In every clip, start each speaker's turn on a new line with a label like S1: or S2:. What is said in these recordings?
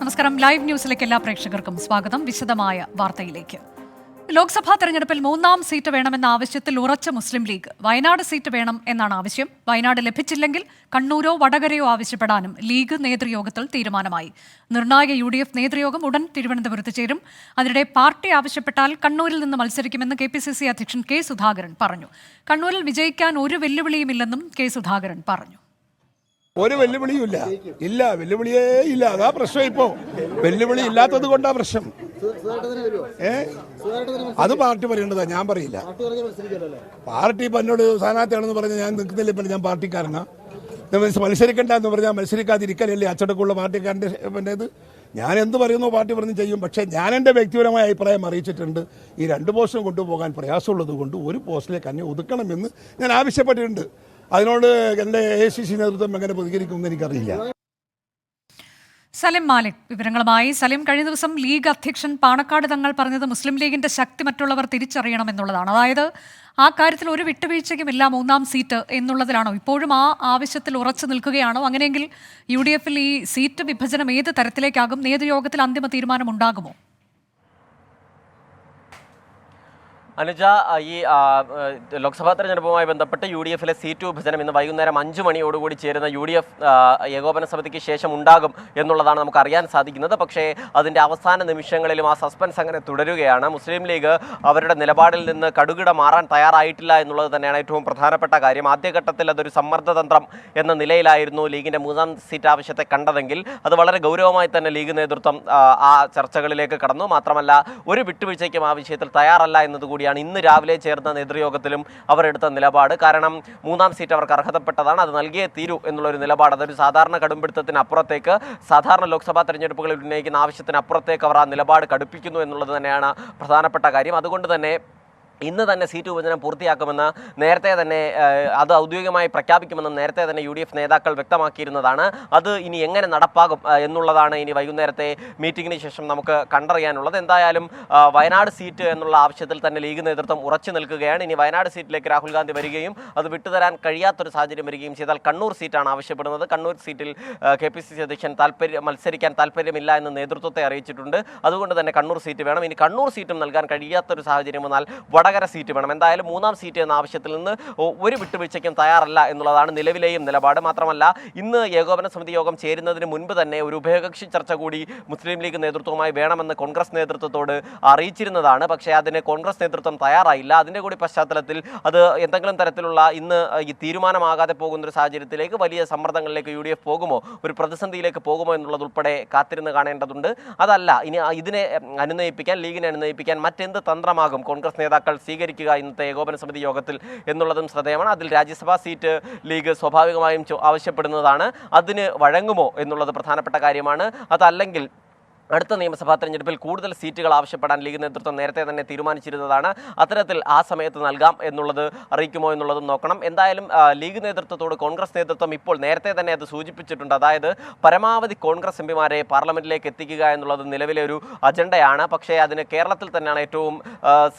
S1: നമസ്കാരം. ലൈവ് ന്യൂസിലേക്ക് എല്ലാ പ്രേക്ഷകർക്കും സ്വാഗതം. വിശദമായ വാർത്തയിലേക്ക്. ലോക്സഭാ തെരഞ്ഞെടുപ്പിൽ 3ാം സീറ്റ് വേണമെന്ന ആവശ്യത്തിൽ ഉറച്ച മുസ്ലിം ലീഗ്. വയനാട് സീറ്റ് വേണം എന്നാണ് ആവശ്യം. വയനാട് ലഭിച്ചില്ലെങ്കിൽ കണ്ണൂരോ വടകരയോ ആവശ്യപ്പെടാനും ലീഗ് നേതൃയോഗത്തിൽ തീരുമാനമായി. നിർണായക UDF നേതൃയോഗം ഉടൻ തിരുവനന്തപുരത്ത് ചേരും. അതിനിടെ പാർട്ടി ആവശ്യപ്പെട്ടാൽ കണ്ണൂരിൽ നിന്ന് മത്സരിക്കുമെന്ന് KPCC അധ്യക്ഷൻ കെ സുധാകരൻ പറഞ്ഞു. കണ്ണൂരിൽ വിജയിക്കാൻ ഒരു വെല്ലുവിളിയുമില്ലെന്നും കെ സുധാകരൻ പറഞ്ഞു.
S2: ഒരു വെല്ലുവിളിയുമില്ല. ഇല്ല, വെല്ലുവിളിയേ ഇല്ല. അതാ പ്രശ്നം. ഇപ്പോ വെല്ലുവിളി ഇല്ലാത്തത് കൊണ്ടാ പ്രശ്നം. അത് പാർട്ടി പറയേണ്ടതാ, ഞാൻ പറയില്ല. പാർട്ടി ഇപ്പൊ എന്നോട് സ്ഥാനാർത്ഥിയാണെന്ന് പറഞ്ഞാൽ ഞാൻ നിൽക്കുന്നില്ല. ഇപ്പൊ ഞാൻ പാർട്ടിക്കാരനാ. മത്സരിക്കണ്ട എന്ന് പറഞ്ഞാൽ മത്സരിക്കാതിരിക്കലല്ലേ അച്ചടക്കമുള്ള പാർട്ടിക്കാരൻ്റെ ഇത്. ഞാൻ എന്ത് പറയുന്നോ പാർട്ടി പറഞ്ഞ് ചെയ്യും. പക്ഷേ ഞാൻ എൻ്റെ വ്യക്തിപരമായ അഭിപ്രായം അറിയിച്ചിട്ടുണ്ട്. ഈ 2 പോസ്റ്റും കൊണ്ടുപോകാൻ പ്രയാസമുള്ളത് കൊണ്ട് ഒരു പോസ്റ്റിലേക്ക് തന്നെ ഒതുക്കണമെന്ന് ഞാൻ ആവശ്യപ്പെട്ടിട്ടുണ്ട്. അതിനോട് എൻ്റെ ACC നേതൃത്വം എങ്ങനെ പ്രതികരിക്കുമെന്ന് എനിക്കറിയില്ല.
S1: സലിം മാലിക് വിവരങ്ങളുമായി. സലിം, കഴിഞ്ഞ ദിവസം ലീഗ് അധ്യക്ഷൻ പാണക്കാട് തങ്ങൾ പറഞ്ഞത് മുസ്ലിം ലീഗിന്റെ ശക്തി മറ്റുള്ളവർ തിരിച്ചറിയണമെന്നുള്ളതാണ്. അതായത് ആ കാര്യത്തിൽ ഒരു വിട്ടുവീഴ്ചയ്ക്കുമില്ല 3ാം സീറ്റ് എന്നുള്ളതിലാണോ? ഇപ്പോഴും ആ ആവശ്യത്തിൽ ഉറച്ചു നിൽക്കുകയാണോ? അങ്ങനെയെങ്കിൽ UDFൽ ഈ സീറ്റ് വിഭജനം ഏത് തരത്തിലേക്കാകും? നേതൃയോഗത്തിൽ അന്തിമ തീരുമാനം ഉണ്ടാകുമോ?
S3: അനുജ, ഈ ലോക്സഭാ തെരഞ്ഞെടുപ്പുമായി ബന്ധപ്പെട്ട് UDFലെ സീറ്റ് വിഭജനം ഇന്ന് വൈകുന്നേരം 5 മണിയോടുകൂടി ചേരുന്ന UDF ഏകോപന സമിതിക്ക് ശേഷം ഉണ്ടാകും എന്നുള്ളതാണ് നമുക്ക് അറിയാൻ സാധിക്കുന്നത്. പക്ഷേ അതിൻ്റെ അവസാന നിമിഷങ്ങളിലും ആ സസ്പെൻസ് അങ്ങനെ തുടരുകയാണ്. മുസ്ലിം ലീഗ് അവരുടെ നിലപാടിൽ നിന്ന് കടുകിട മാറാൻ തയ്യാറായിട്ടില്ല എന്നുള്ളത് തന്നെയാണ് ഏറ്റവും പ്രധാനപ്പെട്ട കാര്യം. ആദ്യഘട്ടത്തിൽ അതൊരു സമ്മർദ്ദതന്ത്രം എന്ന നിലയിലായിരുന്നു ലീഗിൻ്റെ 3ാം സീറ്റ് ആവശ്യത്തെ കണ്ടതെങ്കിൽ അത് വളരെ ഗൗരവമായി തന്നെ ലീഗ് നേതൃത്വം ആ ചർച്ചകളിലേക്ക് കടന്നു. മാത്രമല്ല, ഒരു വിട്ടുവീഴ്ചയ്ക്കും ആ വിഷയത്തിൽ തയ്യാറല്ല എന്നതുകൂടി ഇന്ന് രാവിലെ ചേർന്ന നേതൃയോഗത്തിലും അവരെടുത്ത നിലപാട്. കാരണം 3ാം സീറ്റ് അവർക്ക് അർഹതപ്പെട്ടതാണ്, അത് നൽകിയേ തീരൂ എന്നുള്ളൊരു നിലപാട്. അതൊരു സാധാരണ കടുംപിടുത്തത്തിന് അപ്പുറത്തേക്ക്, സാധാരണ ലോക്സഭാ തെരഞ്ഞെടുപ്പുകളിൽ ഉന്നയിക്കുന്ന ആവശ്യത്തിന് അപ്പുറത്തേക്ക് അവർ ആ നിലപാട് കടുപ്പിക്കുന്നു എന്നുള്ളത് തന്നെയാണ് പ്രധാനപ്പെട്ട കാര്യം. അതുകൊണ്ട് തന്നെ ഇന്ന് തന്നെ സീറ്റ് വിഭജനം പൂർത്തിയാക്കുമെന്ന് നേരത്തെ തന്നെ, അത് ഔദ്യോഗികമായി പ്രഖ്യാപിക്കുമെന്ന് നേരത്തെ തന്നെ UDF നേതാക്കൾ വ്യക്തമാക്കിയിരുന്നതാണ്. അത് ഇനി എങ്ങനെ നടപ്പാകും എന്നുള്ളതാണ് ഇനി വൈകുന്നേരത്തെ മീറ്റിംഗിന് ശേഷം നമുക്ക് കണ്ടറിയാനുള്ളത്. എന്തായാലും വയനാട് സീറ്റ് എന്നുള്ള ആവശ്യത്തിൽ തന്നെ ലീഗ് നേതൃത്വം ഉറച്ചു നിൽക്കുകയാണ്. ഇനി വയനാട് സീറ്റിലേക്ക് രാഹുൽ ഗാന്ധി വരികയും അത് വിട്ടുതരാൻ കഴിയാത്തൊരു സാഹചര്യം വരികയും ചെയ്താൽ കണ്ണൂർ സീറ്റാണ് ആവശ്യപ്പെടുന്നത്. കണ്ണൂർ സീറ്റിൽ KPCC അധ്യക്ഷൻ മത്സരിക്കാൻ താല്പര്യമില്ല എന്ന് നേതൃത്വത്തെ അറിയിച്ചിട്ടുണ്ട്. അതുകൊണ്ട് തന്നെ കണ്ണൂർ സീറ്റ് വേണം. ഇനി കണ്ണൂർ സീറ്റും നൽകാൻ കഴിയാത്തൊരു സാഹചര്യം വന്നാൽ വടകര സീറ്റ് വേണം. എന്തായാലും 3ാം സീറ്റ് എന്ന ആവശ്യത്തിൽ നിന്ന് ഒരു വിട്ടുവീഴ്ചയ്ക്കും തയ്യാറല്ല എന്നുള്ളതാണ് നിലവിലെയും നിലപാട്. മാത്രമല്ല, ഇന്ന് ഏകോപന സമിതി യോഗം ചേരുന്നതിന് മുൻപ് തന്നെ ഒരു ഉഭയകക്ഷി ചർച്ച കൂടി മുസ്ലിം ലീഗ് നേതൃത്വവുമായി വേണമെന്ന് കോൺഗ്രസ് നേതൃത്വത്തോട് അറിയിച്ചിരുന്നതാണ്. പക്ഷേ അതിന് കോൺഗ്രസ് നേതൃത്വം തയ്യാറായില്ല. അതിൻ്റെ കൂടി പശ്ചാത്തലത്തിൽ അത് എന്തെങ്കിലും തരത്തിലുള്ള ഇന്ന് ഈ തീരുമാനമാകാതെ പോകുന്നൊരു സാഹചര്യത്തിലേക്ക്, വലിയ സമ്മർദ്ദങ്ങളിലേക്ക് UDF പോകുമോ, ഒരു പ്രതിസന്ധിയിലേക്ക് പോകുമോ എന്നുള്ളതുൾപ്പെടെ കാത്തിരുന്ന് കാണേണ്ടതുണ്ട്. അതല്ല, ഇനി ഇതിനെ അനുനയിപ്പിക്കാൻ, ലീഗിനെ അനുനയിപ്പിക്കാൻ മറ്റെന്ത് തന്ത്രമാകും കോൺഗ്രസ് നേതാക്കൾ സ്വീകരിക്കുക ഇന്നത്തെ ഏകോപന സമിതി യോഗത്തിൽ എന്നുള്ളതും ശ്രദ്ധേയമാണ്. അതിൽ രാജ്യസഭാ സീറ്റ് ലീഗ് സ്വാഭാവികമായും ആവശ്യപ്പെടുന്നതാണ്. അതിന് വഴങ്ങുമോ എന്നുള്ളത് പ്രധാനപ്പെട്ട കാര്യമാണ്. അതല്ലെങ്കിൽ അടുത്ത നിയമസഭാ തെരഞ്ഞെടുപ്പിൽ കൂടുതൽ സീറ്റുകൾ ആവശ്യപ്പെടാൻ ലീഗ് നേതൃത്വം നേരത്തെ തന്നെ തീരുമാനിച്ചിരുന്നതാണ്. അത്തരത്തിൽ ആ സമയത്ത് നൽകാം എന്നുള്ളത് അറിയിക്കുമോ എന്നുള്ളതും നോക്കണം. എന്തായാലും ലീഗ് നേതൃത്വത്തോട് കോൺഗ്രസ് നേതൃത്വം ഇപ്പോൾ നേരത്തെ തന്നെ അത് സൂചിപ്പിച്ചിട്ടുണ്ട്. അതായത് പരമാവധി കോൺഗ്രസ് എംപിമാരെ പാർലമെന്റിലേക്ക് എത്തിക്കുക എന്നുള്ളത് നിലവിലെ ഒരു അജണ്ടയാണ്. പക്ഷേ അതിന് കേരളത്തിൽ തന്നെയാണ് ഏറ്റവും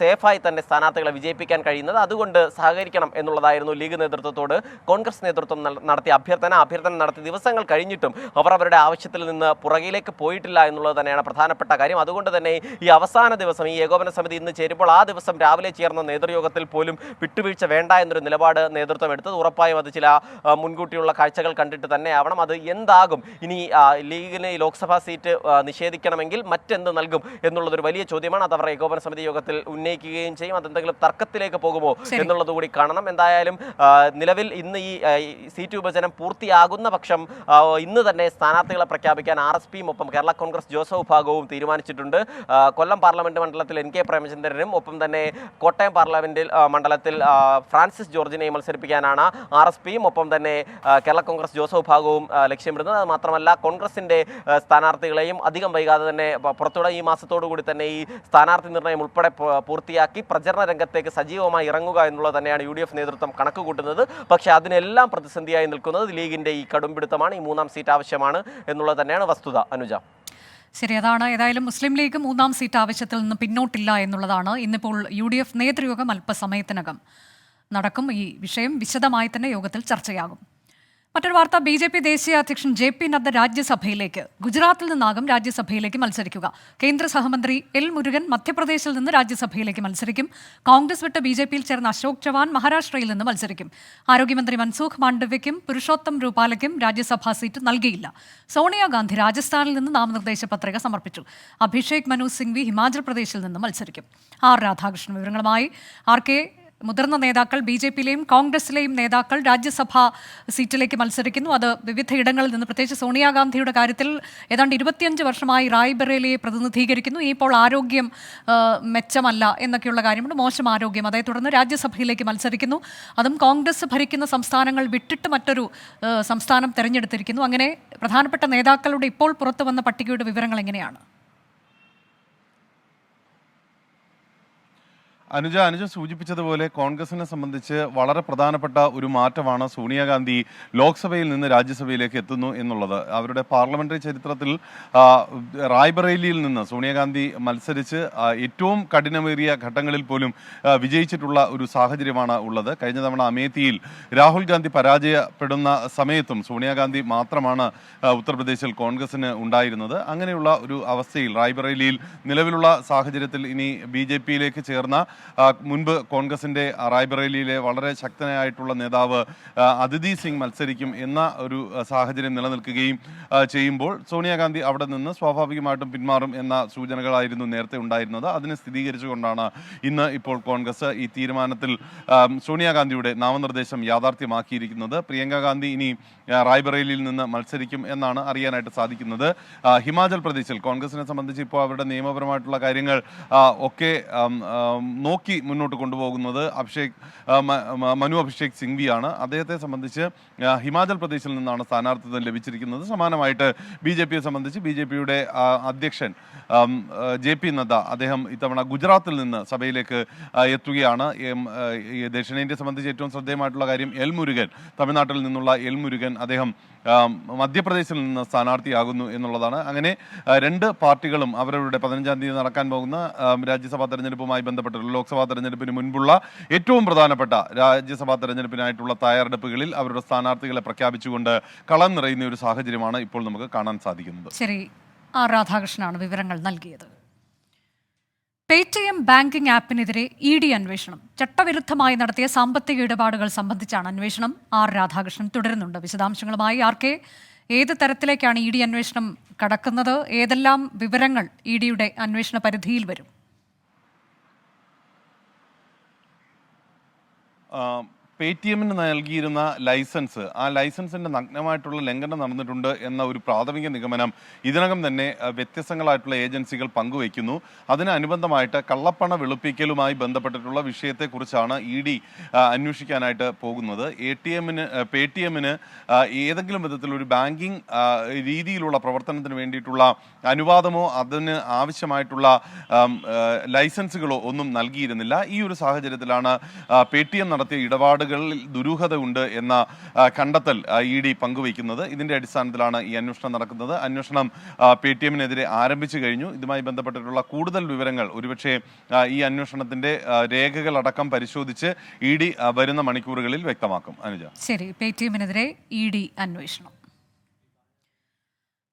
S3: സേഫായി തന്നെ സ്ഥാനാർത്ഥികളെ വിജയിപ്പിക്കാൻ കഴിയുന്നത്. അതുകൊണ്ട് സഹകരിക്കണം എന്നുള്ളതായിരുന്നു ലീഗ് നേതൃത്വത്തോട് കോൺഗ്രസ് നേതൃത്വം നടത്തിയ അഭ്യർത്ഥന നടത്തിയ ദിവസങ്ങൾ കഴിഞ്ഞിട്ടും അവർ അവരുടെ ആവശ്യത്തിൽ നിന്ന് പുറകിലേക്ക് പോയിട്ടില്ല എന്നുള്ളത് തന്നെയാണ് പ്രധാനപ്പെട്ട കാര്യം. അതുകൊണ്ട് തന്നെ ഈ അവസാന ദിവസം, ഈ ഏകോപന സമിതി ഇന്ന് ചേരുമ്പോൾ ആ ദിവസം രാവിലെ ചേർന്ന നേതൃയോഗത്തിൽ പോലും വിട്ടുവീഴ്ച വേണ്ട എന്നൊരു നിലപാട് നേതൃത്വം എടുത്തത്. ഉറപ്പായും അത് ചില മുൻകൂട്ടിയുള്ള കാഴ്ചകൾ കണ്ടിട്ട് തന്നെ ആവണം. അത് എന്താകും, ഇനി ലീഗിന് ലോക്സഭാ സീറ്റ് നിഷേധിക്കണമെങ്കിൽ മറ്റെന്ത് നൽകും എന്നുള്ളതൊരു വലിയ ചോദ്യമാണ്. അത് അവർ ഏകോപന സമിതി യോഗത്തിൽ ഉന്നയിക്കുകയും ചെയ്യും. അതെന്തെങ്കിലും തർക്കത്തിലേക്ക് പോകുമോ എന്നുള്ളത് കൂടി കാണണം. എന്തായാലും നിലവിൽ ഇന്ന് ഈ സീറ്റ് വിഭജനം പൂർത്തിയാകുന്ന പക്ഷം ഇന്ന് തന്നെ സ്ഥാനാർത്ഥികളെ പ്രഖ്യാപിക്കാൻ RSPയും ഒപ്പം കേരള കോൺഗ്രസ് ജോസഫ് വിഭാഗവും തീരുമാനിച്ചിട്ടുണ്ട്. കൊല്ലം പാർലമെന്റ് മണ്ഡലത്തിൽ NK പ്രേമചന്ദ്രനും ഒപ്പം തന്നെ കോട്ടയം പാർലമെന്റ് മണ്ഡലത്തിൽ ഫ്രാൻസിസ് ജോർജിനെയും മത്സരിപ്പിക്കാനാണ് RSPയും ഒപ്പം തന്നെ കേരള കോൺഗ്രസ് ജോസഫ് വിഭാഗവും ലക്ഷ്യമിടുന്നത്. അത് മാത്രമല്ല, കോൺഗ്രസിന്റെ സ്ഥാനാർത്ഥികളെയും അധികം വൈകാതെ തന്നെ പുറത്തുവിടാൻ ഈ മാസത്തോടു കൂടി തന്നെ ഈ സ്ഥാനാർത്ഥി നിർണ്ണയം ഉൾപ്പെടെ പൂർത്തിയാക്കി പ്രചരണ രംഗത്തേക്ക് സജീവമായി ഇറങ്ങുക എന്നുള്ളത് തന്നെയാണ് UDF നേതൃത്വം കണക്ക് കൂട്ടുന്നത്. പക്ഷേ അതിനെല്ലാം പ്രതിസന്ധിയായി നിൽക്കുന്നത് ലീഗിന്റെ ഈ കടുംപിടുത്തമാണ്. ഈ 3ാം സീറ്റ് ആവശ്യമാണ് എന്നുള്ളത് തന്നെയാണ് വസ്തുത. അനുജ,
S1: ശരി, അതാണ്. ഏതായാലും മുസ്ലിം ലീഗ് 3ാം സീറ്റ് ആവശ്യത്തിൽ നിന്ന് പിന്നോട്ടില്ല എന്നുള്ളതാണ്. ഇന്നിപ്പോൾ UDF നേതൃയോഗം അല്പസമയത്തിനകം നടക്കും. ഈ വിഷയം വിശദമായി തന്നെ യോഗത്തിൽ ചർച്ചയാകും. മറ്റൊരു വാർത്ത, BJP ദേശീയ അധ്യക്ഷൻ JP നദ്ദ രാജ്യസഭയിലേക്ക് ഗുജറാത്തിൽ നിന്നാകും രാജ്യസഭയിലേക്ക് മത്സരിക്കുക. കേന്ദ്ര സഹമന്ത്രി L. മുരുകൻ മധ്യപ്രദേശിൽ നിന്ന് രാജ്യസഭയിലേക്ക് മത്സരിക്കും. കോൺഗ്രസ് വിട്ട് BJPയിൽ ചേർന്ന അശോക് ചവാൻ മഹാരാഷ്ട്രയിൽ നിന്ന് മത്സരിക്കും. ആരോഗ്യമന്ത്രി മൻസുഖ് മാണ്ഡവ്യയ്ക്കും പുരുഷോത്തം രൂപാലയ്ക്കും രാജ്യസഭാ സീറ്റ് നൽകിയില്ല. സോണിയാഗാന്ധി രാജസ്ഥാനിൽ നിന്ന് നാമനിർദ്ദേശ പത്രിക സമർപ്പിച്ചു. അഭിഷേക് മനു സിംഗ്വി ഹിമാചൽ പ്രദേശിൽ നിന്ന് മത്സരിക്കും. R. രാധാകൃഷ്ണൻ വിവരങ്ങളുമായി. RK, മുതിർന്ന നേതാക്കൾ BJPയിലെയും കോൺഗ്രസിലെയും നേതാക്കൾ രാജ്യസഭാ സീറ്റിലേക്ക് മത്സരിക്കുന്നു. അത് വിവിധ ഇടങ്ങളിൽ നിന്ന്, പ്രത്യേകിച്ച് സോണിയാഗാന്ധിയുടെ കാര്യത്തിൽ ഏതാണ്ട് 25 വർഷമായി റായ്ബറേലിയെ പ്രതിനിധീകരിക്കുന്നു. ഇപ്പോൾ ആരോഗ്യം മെച്ചമല്ല എന്നൊക്കെയുള്ള കാര്യമുണ്ട്, മോശം ആരോഗ്യം. അതേ തുടർന്ന് രാജ്യസഭയിലേക്ക് മത്സരിക്കുന്നു. അതും കോൺഗ്രസ് ഭരിക്കുന്ന സംസ്ഥാനങ്ങൾ വിട്ടിട്ട് മറ്റൊരു സംസ്ഥാനം തെരഞ്ഞെടുത്തിരിക്കുന്നു. അങ്ങനെ പ്രധാനപ്പെട്ട നേതാക്കളുടെ ഇപ്പോൾ പുറത്തു വന്ന പട്ടികയുടെ വിവരങ്ങൾ എങ്ങനെയാണ്?
S4: അനുജ സൂചിപ്പിച്ചതുപോലെ കോൺഗ്രസിനെ സംബന്ധിച്ച് വളരെ പ്രധാനപ്പെട്ട ഒരു മാറ്റമാണ് സോണിയാഗാന്ധി ലോക്സഭയിൽ നിന്ന് രാജ്യസഭയിലേക്ക് എത്തുന്നു എന്നുള്ളത്. അവരുടെ പാർലമെന്ററി ചരിത്രത്തിൽ റായ്ബറേലിയിൽ നിന്ന് സോണിയാഗാന്ധി മത്സരിച്ച് ഏറ്റവും കഠിനമേറിയ ഘട്ടങ്ങളിൽ പോലും വിജയിച്ചിട്ടുള്ള ഒരു സാഹചര്യമാണ് ഉള്ളത്. കഴിഞ്ഞ തവണ അമേത്തിയിൽ രാഹുൽ ഗാന്ധി പരാജയപ്പെടുന്ന സമയത്തും സോണിയാഗാന്ധി മാത്രമാണ് ഉത്തർപ്രദേശിൽ കോൺഗ്രസിന് ഉണ്ടായിരുന്നത്. അങ്ങനെയുള്ള ഒരു അവസ്ഥയിൽ റായ്ബറേലിയിൽ നിലവിലുള്ള സാഹചര്യത്തിൽ ഇനി BJPയിലേക്ക് ചേർന്ന മുൻപ് കോൺഗ്രസിന്റെ റായ്ബറേലിയിലെ വളരെ ശക്തനായിട്ടുള്ള നേതാവ് അദിതി സിംഗ് മത്സരിക്കും എന്ന ഒരു സാഹചര്യം നിലനിൽക്കുകയും ചെയ്യുമ്പോൾ സോണിയാഗാന്ധി അവിടെ നിന്ന് സ്വാഭാവികമായിട്ടും പിന്മാറും എന്ന സൂചനകളായിരുന്നു നേരത്തെ ഉണ്ടായിരുന്നത്. അതിനെ സ്ഥിരീകരിച്ചുകൊണ്ടാണ് ഇപ്പോൾ കോൺഗ്രസ് ഈ തീരുമാനത്തിൽ സോണിയാഗാന്ധിയുടെ നാമനിർദ്ദേശം യാഥാർത്ഥ്യമാക്കിയിരിക്കുന്നത്. പ്രിയങ്ക ഗാന്ധി ഇനി റായ്ബറേലിയിൽ നിന്ന് മത്സരിക്കും എന്നാണ് അറിയാനായിട്ട് സാധിക്കുന്നത്. ഹിമാചൽ പ്രദേശിൽ കോൺഗ്രസിനെ സംബന്ധിച്ച് ഇപ്പോൾ അവരുടെ നിയമപരമായിട്ടുള്ള കാര്യങ്ങൾ ഒക്കെ നോക്കി മുന്നോട്ട് കൊണ്ടുപോകുന്നത് മനു അഭിഷേക് സിംഗ്വിയാണ്. അദ്ദേഹത്തെ സംബന്ധിച്ച് ഹിമാചൽ പ്രദേശിൽ നിന്നാണ് സ്ഥാനാർത്ഥിത്വം ലഭിച്ചിരിക്കുന്നത്. സമാനമായിട്ട് BJPയെ സംബന്ധിച്ച് BJPയുടെ അധ്യക്ഷൻ JP നദ്ദ അദ്ദേഹം ഇത്തവണ ഗുജറാത്തിൽ നിന്ന് സഭയിലേക്ക് എത്തുകയാണ്. ദക്ഷിണേന്ത്യയെ സംബന്ധിച്ച് ഏറ്റവും ശ്രദ്ധേയമായിട്ടുള്ള കാര്യം L. മുരുകൻ, തമിഴ്നാട്ടിൽ നിന്നുള്ള L. മുരുകൻ അദ്ദേഹം മധ്യപ്രദേശിൽ നിന്ന് സ്ഥാനാർത്ഥിയാകുന്നു എന്നുള്ളതാണ്. അങ്ങനെ രണ്ട് പാർട്ടികളും അവരവരുടെ 15-ാം തീയതി നടക്കാൻ പോകുന്ന രാജ്യസഭാ തെരഞ്ഞെടുപ്പുമായി ബന്ധപ്പെട്ടുള്ള ലോക്സഭാ തെരഞ്ഞെടുപ്പിന് മുൻപുള്ള ഏറ്റവും പ്രധാനപ്പെട്ട രാജ്യസഭാ തെരഞ്ഞെടുപ്പിനായിട്ടുള്ള തയ്യാറെടുപ്പുകളിൽ അവരുടെ സ്ഥാനാർത്ഥികളെ പ്രഖ്യാപിച്ചുകൊണ്ട് കളം നിറയുന്ന ഒരു സാഹചര്യമാണ് ഇപ്പോൾ നമുക്ക് കാണാൻ സാധിക്കുന്നത്.
S1: ശരി, R. രാധാകൃഷ്ണനാണ് വിവരങ്ങൾ നൽകിയത്. പേടിഎം ബാങ്കിംഗ് ആപ്പിനെതിരെ ED അന്വേഷണം. ചട്ടവിരുദ്ധമായി നടത്തിയ സാമ്പത്തിക ഇടപാടുകൾ സംബന്ധിച്ചാണ് അന്വേഷണം. R. രാധാകൃഷ്ണൻ തുടരുന്നുണ്ട്. വിശദാംശങ്ങളുമായി RK, ഏത് തരത്തിലേക്കാണ് ED അന്വേഷണം കടക്കുന്നത്? ഏതെല്ലാം വിവരങ്ങൾ EDയുടെ അന്വേഷണ പരിധിയിൽ വരും?
S4: പേടിഎമ്മിന് നൽകിയിരുന്ന ലൈസൻസ്, ആ ലൈസൻസിന്റെ നഗ്നമായിട്ടുള്ള ലംഘനം നടന്നിട്ടുണ്ട് എന്ന ഒരു പ്രാഥമിക നിഗമനം ഇതിനകം തന്നെ വ്യത്യസ്തങ്ങളായിട്ടുള്ള ഏജൻസികൾ പങ്കുവയ്ക്കുന്നു. അതിനനുബന്ധമായിട്ട് കള്ളപ്പണ വെളുപ്പിക്കലുമായി ബന്ധപ്പെട്ടിട്ടുള്ള വിഷയത്തെക്കുറിച്ചാണ് ED അന്വേഷിക്കാനായിട്ട് പോകുന്നത്. പേടിഎമ്മിന് ഏതെങ്കിലും വിധത്തിലൊരു ബാങ്കിങ് രീതിയിലുള്ള പ്രവർത്തനത്തിന് വേണ്ടിയിട്ടുള്ള അനുവാദമോ അതിന് ആവശ്യമായിട്ടുള്ള ലൈസൻസുകളോ ഒന്നും നൽകിയിരുന്നില്ല. ഈ ഒരു സാഹചര്യത്തിലാണ് പേടിഎം നടത്തിയ ഇടപാടുകളിൽ ദുരൂഹത ഉണ്ട് എന്ന കണ്ടെത്തൽ ED പങ്കുവയ്ക്കുന്നത്. ഇതിന്റെ അടിസ്ഥാനത്തിലാണ് ഈ അന്വേഷണം നടക്കുന്നത്. അന്വേഷണം പേടിഎമ്മിനെതിരെ ആരംഭിച്ചു കഴിഞ്ഞു. ഇതുമായി ബന്ധപ്പെട്ടിട്ടുള്ള കൂടുതൽ വിവരങ്ങൾ ഒരുപക്ഷെ ഈ അന്വേഷണത്തിന്റെ രേഖകളടക്കം പരിശോധിച്ച് ED വരുന്ന മണിക്കൂറുകളിൽ വ്യക്തമാക്കും. അനുജ,
S1: ശരി, പേടിഎമ്മിനെതിരെ ED അന്വേഷണം.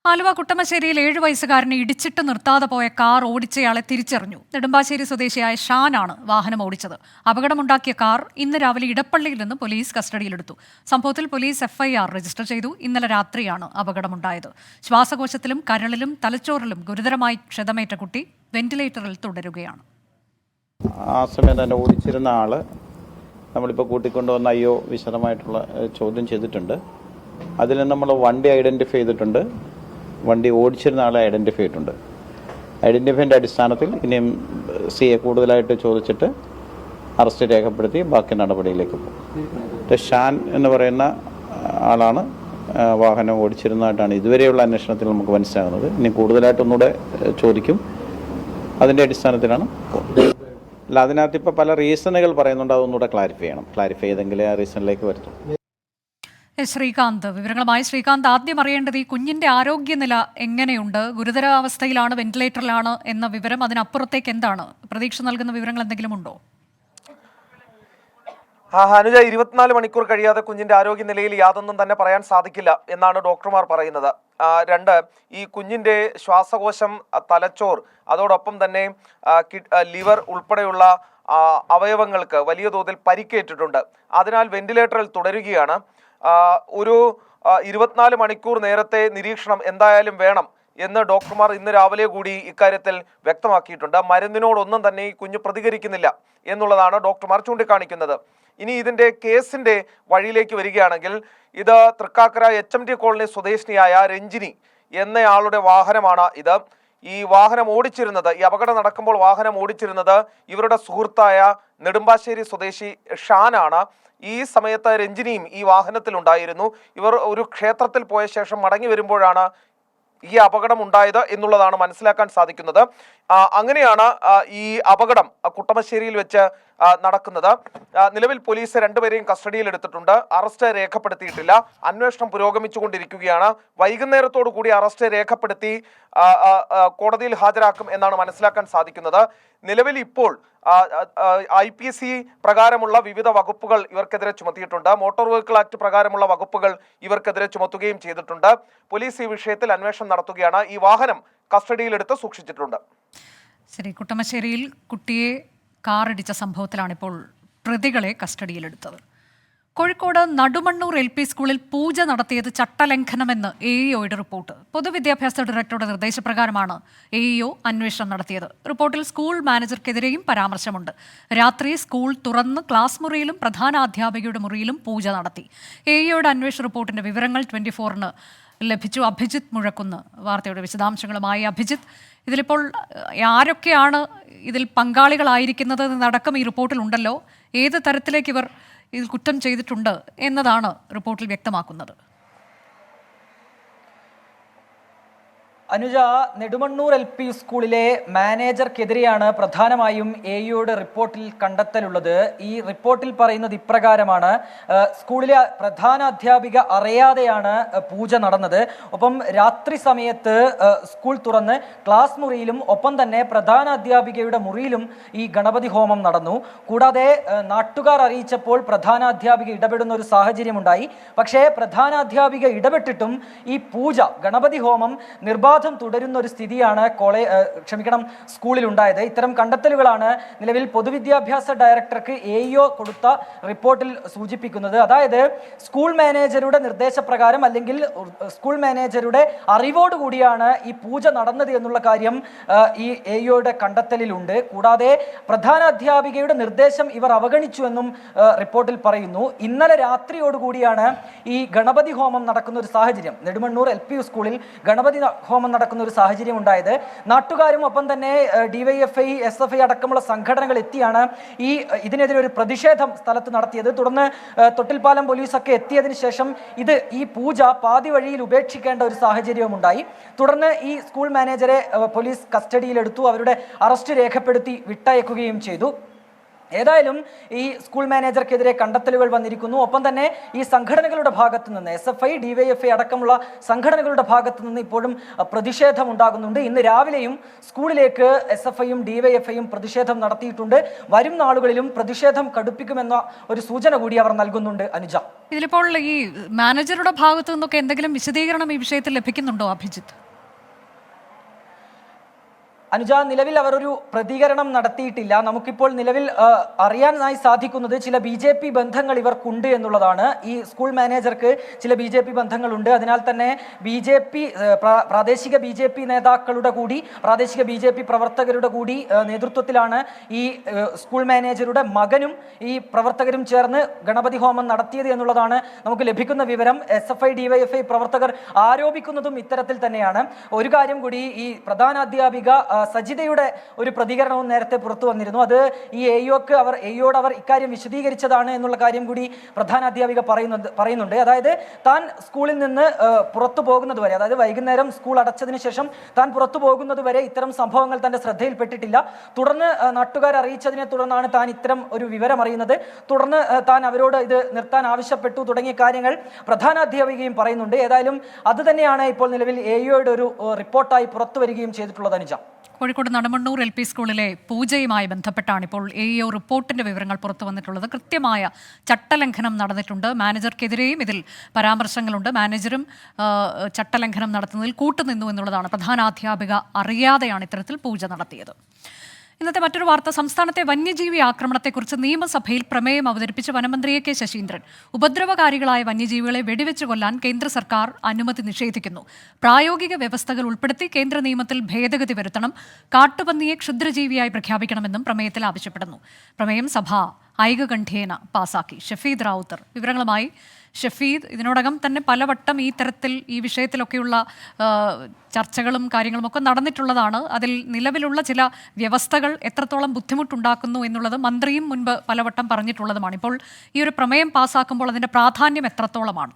S1: ആലുവ കുട്ടമശ്ശേരിയിൽ 7 വയസ്സുകാരനെ ഇടിച്ചിട്ട് നിർത്താതെ പോയ കാർ ഓടിച്ചയാളെ തിരിച്ചറിഞ്ഞു. നെടുമ്പാശ്ശേരി സ്വദേശിയായ ഷാനാണ് വാഹനം ഓടിച്ചത്. അപകടമുണ്ടാക്കിയ കാർ ഇന്ന് രാവിലെ ഇടപ്പള്ളിയിൽ നിന്ന് പോലീസ് കസ്റ്റഡിയിലെടുത്തു. സംഭവത്തിൽ പോലീസ് FIR രജിസ്റ്റർ ചെയ്തു. ഇന്നലെ രാത്രിയാണ് അപകടമുണ്ടായത്. ശ്വാസകോശത്തിലും കരളിലും തലച്ചോറിലും ഗുരുതരമായി ക്ഷതമേറ്റ കുട്ടി വെന്റിലേറ്ററിൽ തുടരുകയാണ്.
S5: ആ സമയം തന്നെ ഓടിച്ചിരുന്ന ആള് നമ്മളിപ്പോൾ കൂട്ടിക്കൊണ്ടുവന്ന വിശദമായിട്ടുള്ള ചോദ്യം ചെയ്തിട്ടുണ്ട്. അതിൽ നമ്മൾ വണ്ടി ഐഡന്റിഫൈ ചെയ്തിട്ടുണ്ട്. വണ്ടി ഓടിച്ചിരുന്ന ആളെ ഐഡന്റിഫൈ ചെയ്തിട്ടുണ്ട്. ഐഡന്റിഫൈൻ്റെ അടിസ്ഥാനത്തിൽ ഇനിയും CA കൂടുതലായിട്ട് ചോദിച്ചിട്ട് അറസ്റ്റ് രേഖപ്പെടുത്തി ബാക്കി നടപടിയിലേക്ക് പോകും. ഷാൻ എന്ന് പറയുന്ന ആളാണ് വാഹനം ഓടിച്ചിരുന്നതായിട്ടാണ് ഇതുവരെയുള്ള അന്വേഷണത്തിൽ നമുക്ക് മനസ്സിലാകുന്നത്. ഇനി കൂടുതലായിട്ടൊന്നുകൂടെ ചോദിക്കും. അതിൻ്റെ അടിസ്ഥാനത്തിലാണ് അല്ല, അതിനകത്ത് ഇപ്പോൾ പല റീസണുകൾ പറയുന്നുണ്ട്. അതൊന്നുകൂടെ ക്ലാരിഫൈ ചെയ്യണം. ക്ലാരിഫൈ ചെയ്തെങ്കിലേ ആ റീസണിലേക്ക് വരത്തുള്ളൂ.
S1: ശ്രീകാന്ത് വിവരങ്ങളുമായി. ശ്രീകാന്ത്, ആദ്യം അറിയേണ്ടത് ഈ കുഞ്ഞിന്റെ ആരോഗ്യനില എങ്ങനെയുണ്ട്? ഗുരുതരാവസ്ഥയിലാണ്, വെന്റിലേറ്ററിലാണ് എന്ന വിവരം. അതിനപ്പുറത്തേക്ക് എന്താണ് പ്രതീക്ഷ നൽകുന്ന വിവരങ്ങൾ എന്തെങ്കിലും ഉണ്ടോ?
S6: അനുജ 24 മണിക്കൂർ കഴിയാതെ കുഞ്ഞിന്റെ ആരോഗ്യനിലയിൽ യാതൊന്നും തന്നെ പറയാൻ സാധിക്കില്ല എന്നാണ് ഡോക്ടർമാർ പറയുന്നത്. രണ്ട്, ഈ കുഞ്ഞിന്റെ ശ്വാസകോശം, തലച്ചോർ, അതോടൊപ്പം തന്നെ ലിവർ ഉൾപ്പെടെയുള്ള അവയവങ്ങൾക്ക് വലിയ തോതിൽ പരിക്കേറ്റിട്ടുണ്ട്. അതിനാൽ വെന്റിലേറ്ററിൽ തുടരുകയാണ്. ഒരു 24 മണിക്കൂർ നേരത്തെ നിരീക്ഷണം എന്തായാലും വേണം എന്ന് ഡോക്ടർമാർ ഇന്ന് രാവിലെ കൂടി ഇക്കാര്യത്തിൽ വ്യക്തമാക്കിയിട്ടുണ്ട്. മരുന്നിനോടൊന്നും തന്നെ ഈ കുഞ്ഞ് പ്രതികരിക്കുന്നില്ല എന്നുള്ളതാണ് ഡോക്ടർമാർ ചൂണ്ടിക്കാണിക്കുന്നത്. ഇനി ഇതിന്റെ കേസിന്റെ വഴിയിലേക്ക് വരികയാണെങ്കിൽ, ഇത് തൃക്കാക്കര HMT കോളനി സ്വദേശിനിയായ രഞ്ജിനി എന്നയാളുടെ വാഹനമാണ് ഇത്. ഈ വാഹനം ഓടിച്ചിരുന്നത്, ഈ അപകടം നടക്കുമ്പോൾ വാഹനം ഓടിച്ചിരുന്നത് ഇവരുടെ സുഹൃത്തായ നെടുമ്പാശ്ശേരി സ്വദേശി ഷാനാണ്. ഈ സമയത്ത് രഞ്ജിനിയും ഈ വാഹനത്തിലുണ്ടായിരുന്നു. ഇവർ ഒരു ക്ഷേത്രത്തിൽ പോയ ശേഷം മടങ്ങി വരുമ്പോഴാണ് ഈ അപകടം ഉണ്ടായത് എന്നുള്ളതാണ് മനസ്സിലാക്കാൻ സാധിക്കുന്നത്. അങ്ങനെയാണ് ഈ അപകടം കുട്ടമശ്ശേരിയിൽ വെച്ച് നടക്കുന്നത്. നിലവിൽ പോലീസ് രണ്ടുപേരെയും കസ്റ്റഡിയിൽ എടുത്തിട്ടുണ്ട്. അറസ്റ്റ് രേഖപ്പെടുത്തിയിട്ടില്ല. അന്വേഷണം പുരോഗമിച്ചുകൊണ്ടിരിക്കുകയാണ്. വൈകുന്നേരത്തോടു കൂടി അറസ്റ്റ് രേഖപ്പെടുത്തി കോടതിയിൽ ഹാജരാക്കും എന്നാണ് മനസ്സിലാക്കാൻ സാധിക്കുന്നത്. നിലവിൽ ഇപ്പോൾ IPC പ്രകാരമുള്ള വിവിധ വകുപ്പുകൾ ഇവർക്കെതിരെ ചുമത്തിയിട്ടുണ്ട്. മോട്ടോർ വെഹിക്കിൾ ആക്ട് പ്രകാരമുള്ള വകുപ്പുകൾ ഇവർക്കെതിരെ ചുമത്തുകയും ചെയ്തിട്ടുണ്ട്. പോലീസ് ഈ വിഷയത്തിൽ അന്വേഷണം നടത്തുകയാണ്. ഈ വാഹനം കസ്റ്റഡിയിലെടുത്ത് സൂക്ഷിച്ചിട്ടുണ്ട്.
S1: ശരി, കുട്ടമശ്ശേരിയിൽ കുട്ടിയെ കാറിടിച്ച സംഭവത്തിലാണ് ഇപ്പോൾ പ്രതികളെ കസ്റ്റഡിയിലെടുത്തത്. കോഴിക്കോട് നടുമണ്ണൂർ LP സ്കൂളിൽ പൂജ നടത്തിയത് ചട്ടലംഘനമെന്ന് AEOയുടെ റിപ്പോർട്ട്. പൊതുവിദ്യാഭ്യാസ ഡയറക്ടറുടെ നിർദ്ദേശപ്രകാരമാണ് AEO അന്വേഷണം നടത്തിയത്. റിപ്പോർട്ടിൽ സ്കൂൾ മാനേജർക്കെതിരെയും പരാമർശമുണ്ട്. രാത്രി സ്കൂൾ തുറന്ന് ക്ലാസ് മുറിയിലും പ്രധാന അധ്യാപികയുടെ മുറിയിലും പൂജ നടത്തി. AEOയുടെ അന്വേഷണ റിപ്പോർട്ടിന്റെ വിവരങ്ങൾ 24-ന് ലഭിച്ചു. അഭിജിത്ത് മുഴക്കുന്ന് വാർത്തയുടെ വിശദാംശങ്ങളുമായി. അഭിജിത്ത്, ഇതിലിപ്പോൾ ആരൊക്കെയാണ് ഇതിൽ പങ്കാളികളായിരിക്കുന്നത് എന്നടക്കം ഈ റിപ്പോർട്ടിൽ ഉണ്ടല്ലോ. ഏത് തരത്തിലേക്ക് ഇവർ ഇതിൽ കുറ്റം ചെയ്തിട്ടുണ്ട് എന്നതാണ് റിപ്പോർട്ടിൽ വ്യക്തമാക്കുന്നത്.
S7: അനുജ, നെടുമണ്ണൂർ LP സ്കൂളിലെ മാനേജർക്കെതിരെയാണ് പ്രധാനമായും AEOയുടെ റിപ്പോർട്ടിൽ കണ്ടെത്തലുള്ളത്. ഈ റിപ്പോർട്ടിൽ പറയുന്നത് ഇപ്രകാരമാണ്: സ്കൂളിലെ പ്രധാന അധ്യാപിക അറിയാതെയാണ് പൂജ നടന്നത്. ഒപ്പം രാത്രി സമയത്ത് സ്കൂൾ തുറന്ന് ക്ലാസ് മുറിയിലും ഒപ്പം തന്നെ പ്രധാന അധ്യാപികയുടെ മുറിയിലും ഈ ഗണപതി ഹോമം നടന്നു. കൂടാതെ നാട്ടുകാർ അറിയിച്ചപ്പോൾ പ്രധാന അധ്യാപിക ഇടപെടുന്ന ഒരു സാഹചര്യമുണ്ടായി. പക്ഷേ പ്രധാന അധ്യാപിക ഇടപെട്ടിട്ടും ഈ പൂജ, ഗണപതി ഹോമം നിർബാധം തുടരുന്ന ഒരു സ്ഥിതിയാണ് സ്കൂളിൽ ഉണ്ടായത്. ഇത്തരം കണ്ടെത്തലുകളാണ് നിലവിൽ പൊതുവിദ്യാഭ്യാസ ഡയറക്ടർക്ക് AEO കൊടുത്ത റിപ്പോർട്ടിൽ സൂചിപ്പിക്കുന്നത്. അതായത് സ്കൂൾ മാനേജറുടെ നിർദ്ദേശപ്രകാരം അല്ലെങ്കിൽ സ്കൂൾ മാനേജറുടെ അറിവോടുകൂടിയാണ് ഈ പൂജ നടന്നത് എന്നുള്ള കാര്യം ഈ AEOയുടെ കണ്ടെത്തലിലുണ്ട്. കൂടാതെ പ്രധാന അധ്യാപികയുടെ നിർദ്ദേശം ഇവർ അവഗണിച്ചുവെന്നും റിപ്പോർട്ടിൽ പറയുന്നു. ഇന്നലെ രാത്രിയോടുകൂടിയാണ് ഈ ഗണപതി ഹോമം നടക്കുന്ന ഒരു സാഹചര്യം, നെടുമണ്ണൂർ LP സ്കൂളിൽ ഗണപതി ഹോമം നടക്കുന്ന ഒരു സാഹചര്യം ഉണ്ടായത്. നാട്ടുകാരും ഒപ്പം തന്നെ DYFI, SFI അടക്കമുള്ള സംഘടനകൾ എത്തിയാണ് ഇതിനെതിരെ ഒരു പ്രതിഷേധം സ്ഥലത്ത് നടത്തിയത്. തുടർന്ന് തൊട്ടിൽപ്പാലം പോലീസൊക്കെ എത്തിയതിനു ശേഷം ഈ പൂജ പാതി വഴിയിൽ ഉപേക്ഷിക്കേണ്ട ഒരു സാഹചര്യവും ഉണ്ടായി. തുടർന്ന് ഈ സ്കൂൾ മാനേജറെ പോലീസ് കസ്റ്റഡിയിലെടുത്തു. അവരുടെ അറസ്റ്റ് രേഖപ്പെടുത്തി വിട്ടയക്കുകയും ചെയ്തു. ഏതായാലും ഈ സ്കൂൾ മാനേജർക്കെതിരെ കണ്ടെത്തലുകൾ വന്നിരിക്കുന്നു. ഒപ്പം തന്നെ ഈ സംഘടനകളുടെ ഭാഗത്തു നിന്ന്, SFI, DYFI അടക്കമുള്ള സംഘടനകളുടെ ഭാഗത്തു നിന്ന് ഇപ്പോഴും പ്രതിഷേധം ഉണ്ടാകുന്നുണ്ട്. ഇന്ന് രാവിലെയും സ്കൂളിലേക്ക് SFIയും DYFIയും പ്രതിഷേധം നടത്തിയിട്ടുണ്ട്. വരും നാളുകളിലും പ്രതിഷേധം കടുപ്പിക്കുമെന്ന ഒരു സൂചന കൂടി അവർ നൽകുന്നുണ്ട്. അനുജ,
S1: ഇതിലിപ്പോൾ ഈ മാനേജറുടെ ഭാഗത്തു നിന്നൊക്കെ എന്തെങ്കിലും വിശദീകരണം ഈ വിഷയത്തിൽ ലഭിക്കുന്നുണ്ടോ അഭിജിത്ത്?
S7: അനുജ, നിലവിൽ അവർ ഒരു പ്രതികരണം നടത്തിയിട്ടില്ല. നമുക്കിപ്പോൾ നിലവിൽ അറിയാനായി സാധിക്കുന്നത് ചില BJP ബന്ധങ്ങൾ ഇവർക്കുണ്ട് എന്നുള്ളതാണ്. ഈ സ്കൂൾ മാനേജർക്ക് ചില BJP ബന്ധങ്ങളുണ്ട്. അതിനാൽ തന്നെ പ്രാദേശിക BJP നേതാക്കളുടെ കൂടി, പ്രാദേശിക BJP പ്രവർത്തകരുടെ കൂടി നേതൃത്വത്തിലാണ് ഈ സ്കൂൾ മാനേജറുടെ മകനും ഈ പ്രവർത്തകരും ചേർന്ന് ഗണപതി ഹോമം നടത്തിയത് എന്നുള്ളതാണ് നമുക്ക് ലഭിക്കുന്ന വിവരം. SFI, DYFI പ്രവർത്തകർ ആരോപിക്കുന്നതും ഇത്തരത്തിൽ തന്നെയാണ്. ഒരു കാര്യം കൂടി, ഈ പ്രധാനാധ്യാപിക സജിതയുടെ ഒരു പ്രതികരണവും നേരത്തെ പുറത്തു വന്നിരുന്നു. അത് ഈ AEOയോട് അവർ ഇക്കാര്യം വിശദീകരിച്ചതാണ് എന്നുള്ള കാര്യം കൂടി പ്രധാന അധ്യാപിക പറയുന്നുണ്ട്. അതായത് താൻ സ്കൂളിൽ നിന്ന് പുറത്തു പോകുന്നത് വരെ, അതായത് വൈകുന്നേരം സ്കൂൾ അടച്ചതിന് ശേഷം താൻ പുറത്തു പോകുന്നത് വരെ ഇത്തരം സംഭവങ്ങൾ തന്റെ ശ്രദ്ധയിൽപ്പെട്ടിട്ടില്ല. തുടർന്ന് നാട്ടുകാർ അറിയിച്ചതിനെ തുടർന്നാണ് താൻ ഇത്തരം ഒരു വിവരം അറിയുന്നത്. തുടർന്ന് താൻ അവരോട് ഇത് നിർത്താൻ ആവശ്യപ്പെട്ടു തുടങ്ങിയ കാര്യങ്ങൾ പ്രധാന അധ്യാപികയും പറയുന്നുണ്ട്. ഏതായാലും അത് തന്നെയാണ് ഇപ്പോൾ നിലവിൽ AEOയുടെ ഒരു റിപ്പോർട്ടായി പുറത്തു വരികയും ചെയ്തിട്ടുള്ളത്. അനുജ.
S1: കോഴിക്കോട് നടുമണ്ണൂർ LP സ്കൂളിലെ പൂജയുമായി ബന്ധപ്പെട്ടാണ് ഇപ്പോൾ AEO റിപ്പോർട്ടിന്റെ വിവരങ്ങൾ പുറത്തു വന്നിട്ടുള്ളത്. കൃത്യമായ ചട്ടലംഘനം നടന്നിട്ടുണ്ട്. മാനേജർക്കെതിരെയും ഇതിൽ പരാമർശങ്ങളുണ്ട്. മാനേജറും ചട്ടലംഘനം നടത്തുന്നതിൽ കൂട്ടുനിന്നു എന്നുള്ളതാണ്. പ്രധാനാധ്യാപിക അറിയാതെയാണ് ഇത്തരത്തിൽ പൂജ നടത്തിയത്. ഇന്നത്തെ മറ്റൊരു വാർത്ത, സംസ്ഥാനത്തെ വന്യജീവി ആക്രമണത്തെക്കുറിച്ച് നിയമസഭയിൽ പ്രമേയം അവതരിപ്പിച്ച് വനമന്ത്രി A.K. ശശീന്ദ്രൻ. ഉപദ്രവകാരികളായ വന്യജീവികളെ വെടിവെച്ച് കൊല്ലാൻ കേന്ദ്ര സർക്കാർ അനുമതി നിഷേധിക്കുന്നു. പ്രായോഗിക വ്യവസ്ഥകൾ ഉൾപ്പെടുത്തി കേന്ദ്ര നിയമത്തിൽ ഭേദഗതി വരുത്തണം. കാട്ടുപന്നിയെ ക്ഷുദ്രജീവിയായി പ്രഖ്യാപിക്കണമെന്നും പ്രമേയത്തിൽ ആവശ്യപ്പെടുന്നു. പ്രമേയം സഭ ഐകകണ്ഠ്യേന പാസാക്കി. ഷഫീദ് റാവുത്തർ വിവരങ്ങളുമായി. ഷഫീദ്, ഇതിനോടകം തന്നെ പലവട്ടം ഈ തരത്തിൽ ഈ വിഷയത്തിലൊക്കെയുള്ള ചർച്ചകളും കാര്യങ്ങളും ഒക്കെ നടന്നിട്ടുള്ളതാണ്. അതിൽ നിലവിലുള്ള ചില വ്യവസ്ഥകൾ എത്രത്തോളം ബുദ്ധിമുട്ടുണ്ടാക്കുന്നു എന്നുള്ളത് മന്ത്രിയും മുൻപ് പലവട്ടം പറഞ്ഞിട്ടുള്ളതുമാണ്. ഇപ്പോൾ ഈ ഒരു പ്രമേയം പാസ്സാക്കുമ്പോൾ അതിന്റെ പ്രാധാന്യം എത്രത്തോളമാണ്?